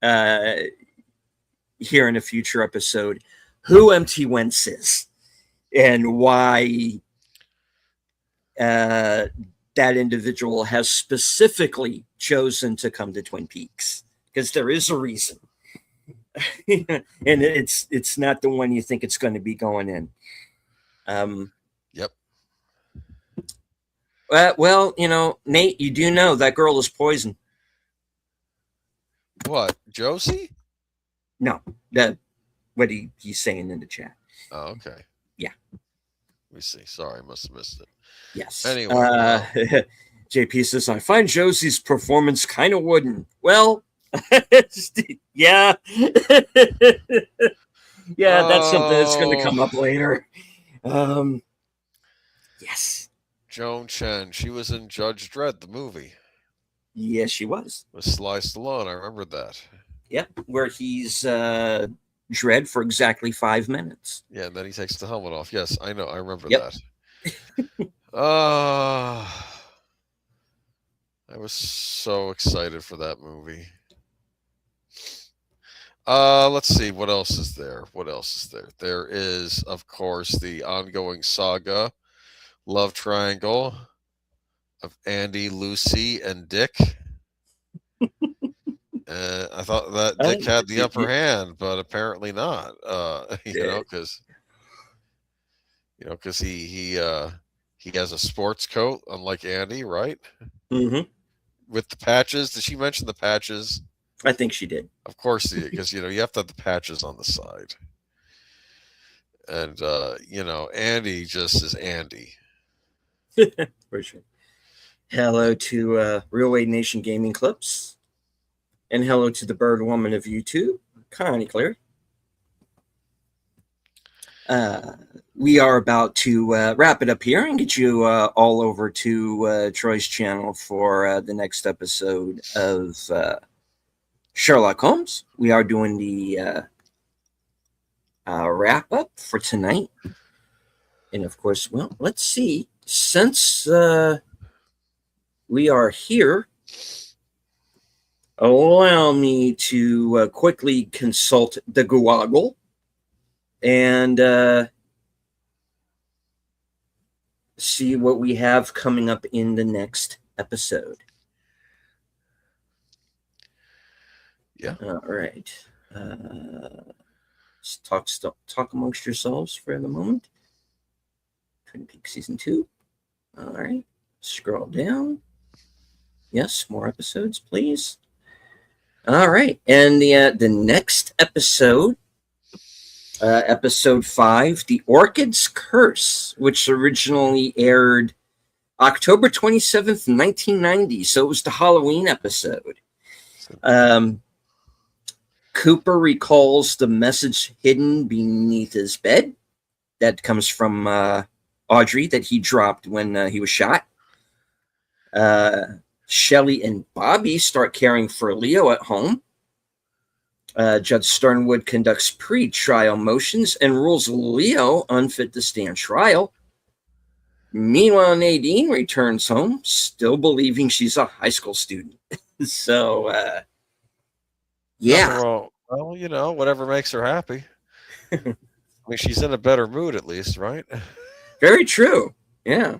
here in a future episode who M.T. Wentz is and why that individual has specifically chosen to come to Twin Peaks, because there is a reason. And it's not the one you think it's going to be going in. Yep. Well, Nate, you do know that girl is poison. What, Josie? No, what he's saying in the chat. Oh, okay. Yeah. Let me see. Sorry, I must have missed it. Yes. Anyway. JP says, I find Josie's performance kind of wooden. Well, yeah. Yeah, that's something that's going to come up later. Yes. Joan Chen. She was in Judge Dredd, the movie. Yes, she was. With Sly Stallone. I remember that. Yep, where he's Dredd for exactly 5 minutes. Yeah, and then he takes the helmet off. Yes, I know. I remember Yep. that. I was so excited for that movie. Let's see. What else is there? There is, of course, the ongoing saga, love triangle of Andy, Lucy, and Dick. I thought that Dick had the upper hand, but apparently not. Because he has a sports coat, unlike Andy, right? Mm-hmm. With the patches. Did she mention the patches? I think she did. Of course, because you have to have the patches on the side. And Andy just is Andy. For sure. Hello to Real Wade Nation Gaming Clips. And hello to the Bird Woman of YouTube, Connie Clary. We are about to wrap it up here and get you all over to Troy's channel for the next episode of Sherlock Holmes. We are doing the wrap up for tonight. And of course, well, let's see. Since we are here, allow me to quickly consult the Google and see what we have coming up in the next episode. Yeah. All right. Let's talk amongst yourselves for the moment. Twin Peaks Season 2. All right. Scroll down. Yes, more episodes, please. All right. And the next episode, episode 5, The Orchid's Curse, which originally aired October 27th, 1990. So it was the Halloween episode. Cooper recalls the message hidden beneath his bed. That comes from Audrey that he dropped when he was shot. Shelley and Bobby start caring for Leo at home. Judge Sternwood conducts pre-trial motions and rules Leo unfit to stand trial. Meanwhile, Nadine returns home, still believing she's a high school student. So, yeah. Nothing wrong. Well, you know, whatever makes her happy. I mean, she's in a better mood at least, right? Very true. Yeah.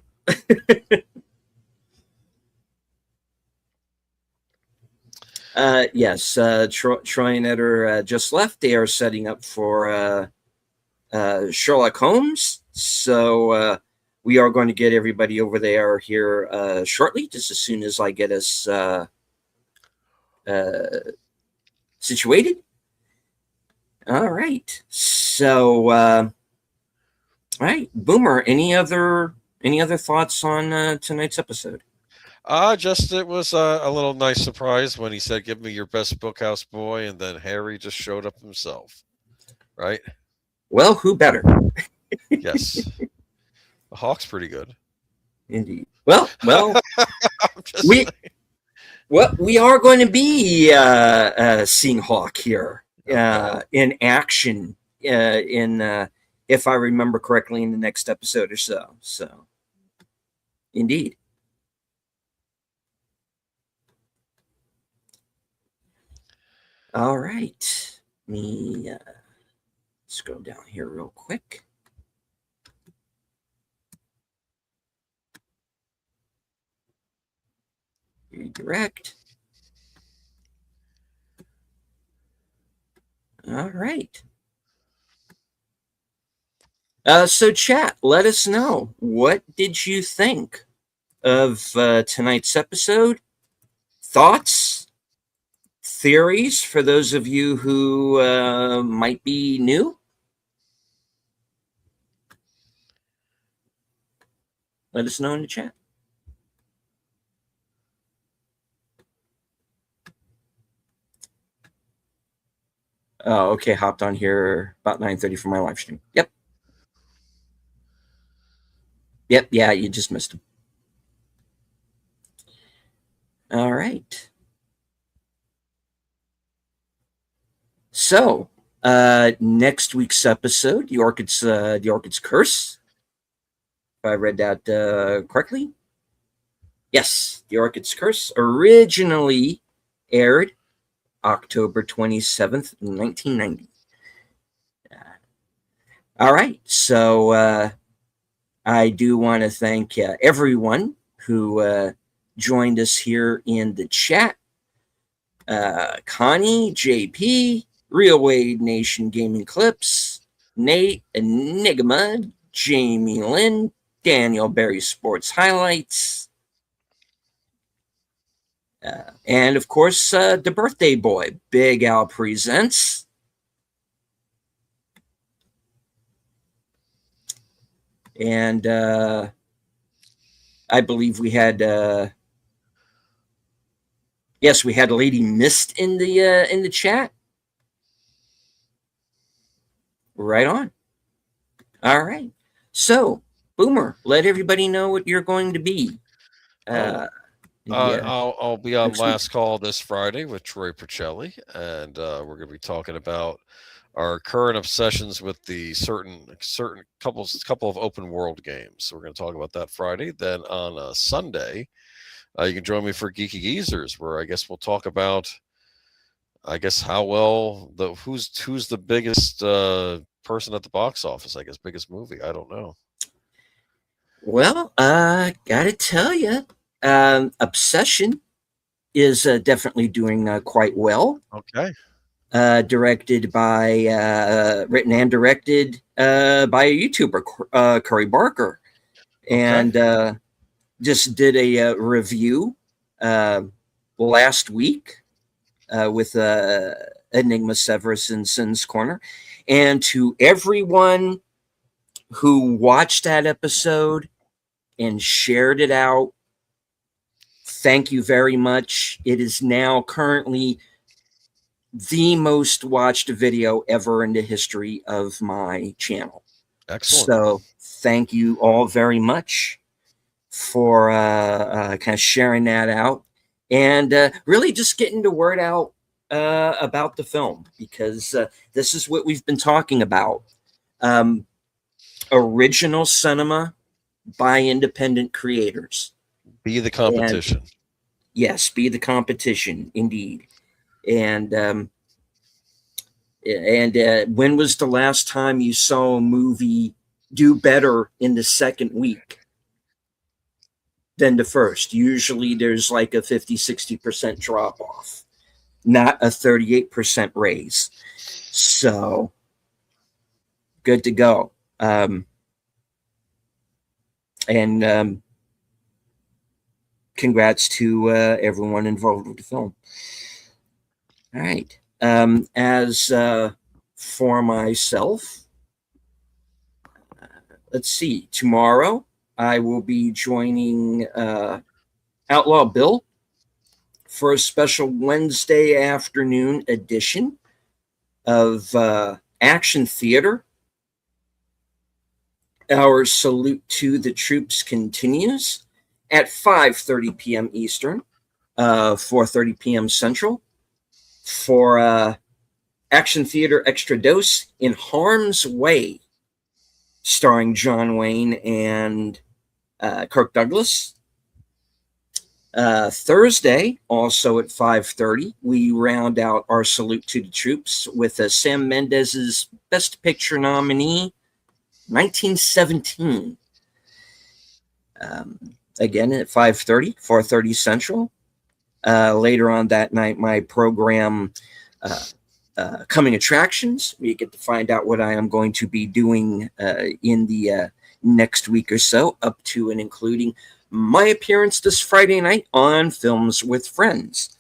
Yes, Troy and Ed are just left. They are setting up for Sherlock Holmes. So we are going to get everybody over there here shortly, just as soon as I get us situated. All right. So, all right, Boomer. Any other thoughts on tonight's episode? Just it was a little nice surprise when he said, "Give me your best Bookhouse Boy," and then Harry just showed up himself. Right? Well, who better? Yes. The Hawk's pretty good. Indeed. Well, I'm just we saying. we are going to be seeing Hawk here in action in if I remember correctly, in the next episode or so. So, indeed. All right. Let me scroll down here real quick. Redirect. All right. So, chat, let us know. What did you think of tonight's episode? Thoughts? Theories for those of you who might be new? Let us know in the chat. Oh, okay. Hopped on here about 9:30 for my live stream. Yep. Yeah, you just missed him. All right. So, next week's episode, the Orchid's Curse. If I read that correctly. Yes, the Orchid's Curse originally aired October 27th, 1990. All right, so I do want to thank everyone who joined us here in the chat. Connie, JP, Real Wade Nation Gaming Clips, Nate, Enigma, Jamie Lynn, Daniel Berry Sports Highlights, and of course, the birthday boy, Big Al Presents. And I believe we had yes, we had Lady Mist in the chat. Right on. All right. So, Boomer, let everybody know what you're going to be. I'll be on next Last Call this Friday with Troy Percelli, and we're going to be talking about our current obsessions with the certain couple of open world games. So we're going to talk about that Friday. Then on Sunday, you can join me for Geeky Geezers, where I guess we'll talk about, how well who's the biggest person at the box office. I guess biggest movie. I don't know. Well, gotta tell you, Obsession is definitely doing quite well. Okay. Directed by, written and directed by a YouTuber, Curry Barker. And just did a review last week with Enigma Severus in Sin's Corner. And to everyone who watched that episode and shared it out, thank you very much. It is now currently the most watched video ever in the history of my channel. Excellent. So thank you all very much for kind of sharing that out and really just getting the word out about the film, because this is what we've been talking about. Original cinema by independent creators. Be the competition. And, yes, be the competition, indeed. And when was the last time you saw a movie do better in the second week than the first? Usually there's like a 50-60% drop off, not a 38% raise. So good to go. And congrats to everyone involved with the film. All right. As for myself, let's see. Tomorrow I will be joining Outlaw Bill for a special Wednesday afternoon edition of Action Theater. Our salute to the troops continues at 5:30 p.m. Eastern, 4:30 p.m. Central, for Action Theater Extra Dose in Harm's Way, starring John Wayne and Kirk Douglas. Thursday, also at 5:30, we round out our salute to the troops with Sam Mendes's Best Picture nominee, 1917. Again at 5:30, 4:30 Central. Later on that night, my program, Coming Attractions, where you get to find out what I am going to be doing in the next week or so, up to and including my appearance this Friday night on Films with Friends,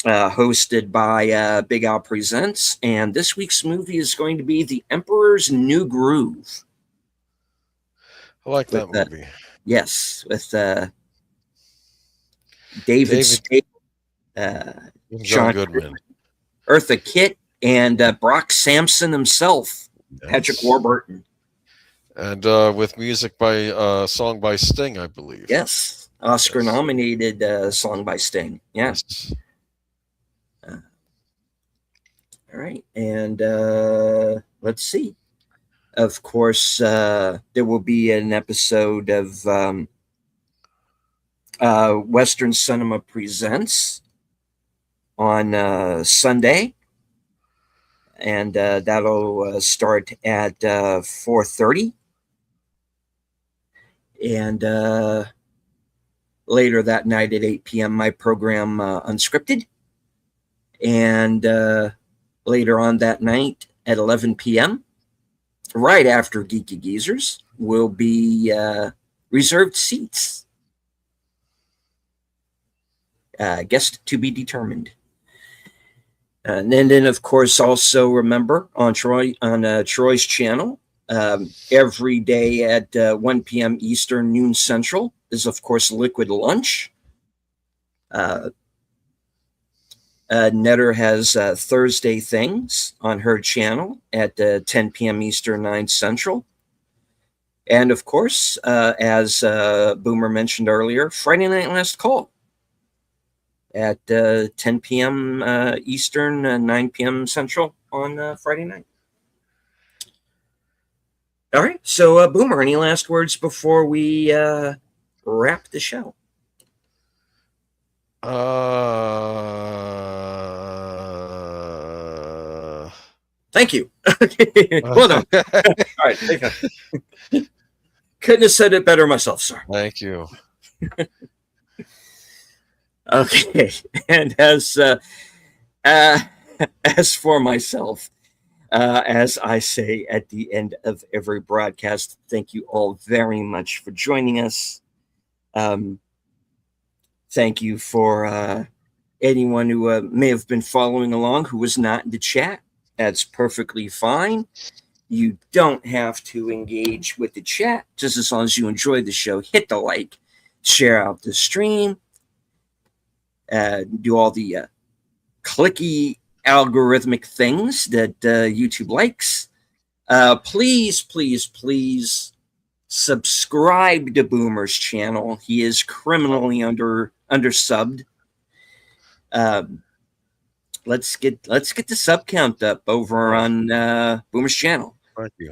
hosted by Big Al Presents. And this week's movie is going to be The Emperor's New Groove. I like that movie. Yes, with David Staples, John Goodman, Eartha Kitt, and Brock Sampson himself, yes. Patrick Warburton. And with music by song by Sting, I believe. Yes, Oscar-nominated song by Sting. Yes. All right, and let's see. Of course, there will be an episode of Western Cinema Presents on Sunday, and that'll start at 4:30. And later that night at 8 p.m., my program Unscripted. And later on that night at 11 p.m., right after Geeky Geezers, will be Reserved Seats. Guest to be determined. And then, of course, also remember on Troy's channel, every day at 1 p.m. Eastern, noon Central, is, of course, Liquid Lunch. Netter has Thursday Things on her channel at 10 p.m. Eastern, 9 Central. And, of course, as Boomer mentioned earlier, Friday Night Last Call at 10 p.m. Eastern, 9 p.m. Central on Friday night. All right. So, Boomer, any last words before we wrap the show? Thank you. Well done. All right. Couldn't have said it better myself, sir. Thank you. Okay. And as for myself, as I say at the end of every broadcast, thank you all very much for joining us. Thank you for anyone who may have been following along who was not in the chat. That's perfectly fine. You don't have to engage with the chat. Just as long as you enjoy the show, hit the like, share out the stream, do all the clicky algorithmic things that YouTube likes, please, please, please subscribe to Boomer's channel. He is criminally undersubbed. Let's get the sub count up over on Boomer's channel.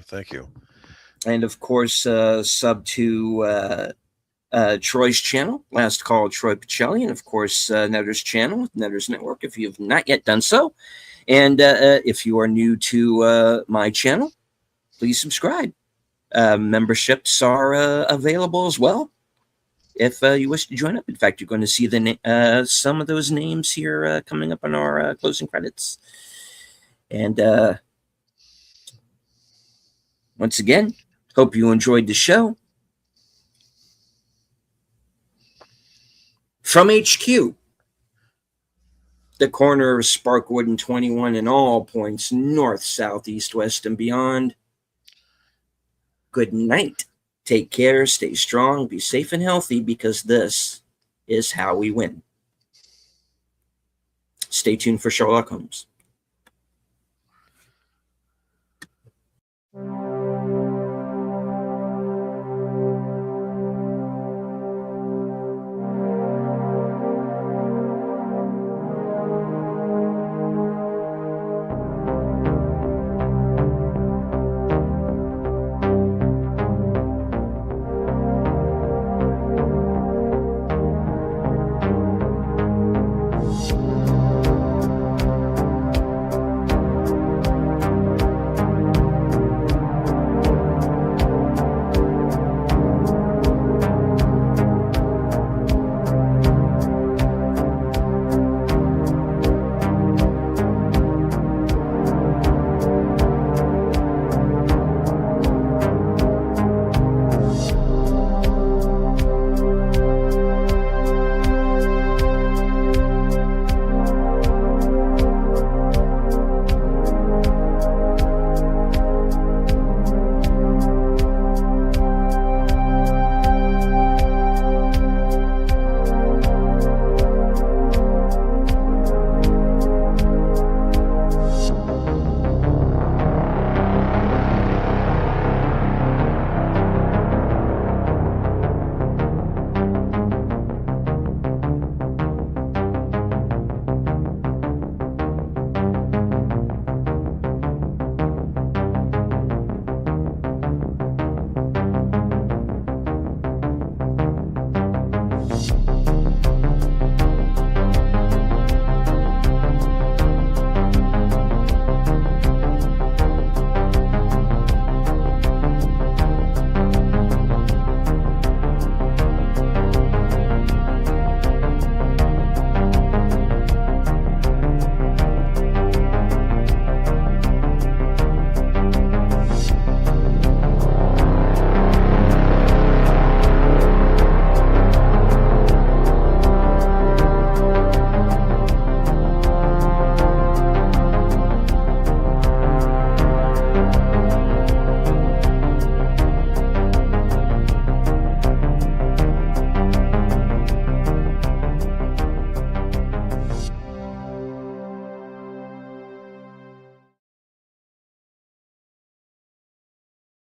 Thank you. And of course, sub to Troy's channel, Last Call Troy Pacelli, and of course Netter's channel, Netter's Network, if you have not yet done so. And if you are new to my channel, please subscribe. Memberships are available as well if you wish to join up. In fact, you're going to see some of those names here coming up on our closing credits. And once again, hope you enjoyed the show. From HQ, the corner of Sparkwood and 21 and all points north, south, east, west, and beyond. Good night. Take care, stay strong, be safe and healthy, because this is how we win. Stay tuned for Sherlock Holmes.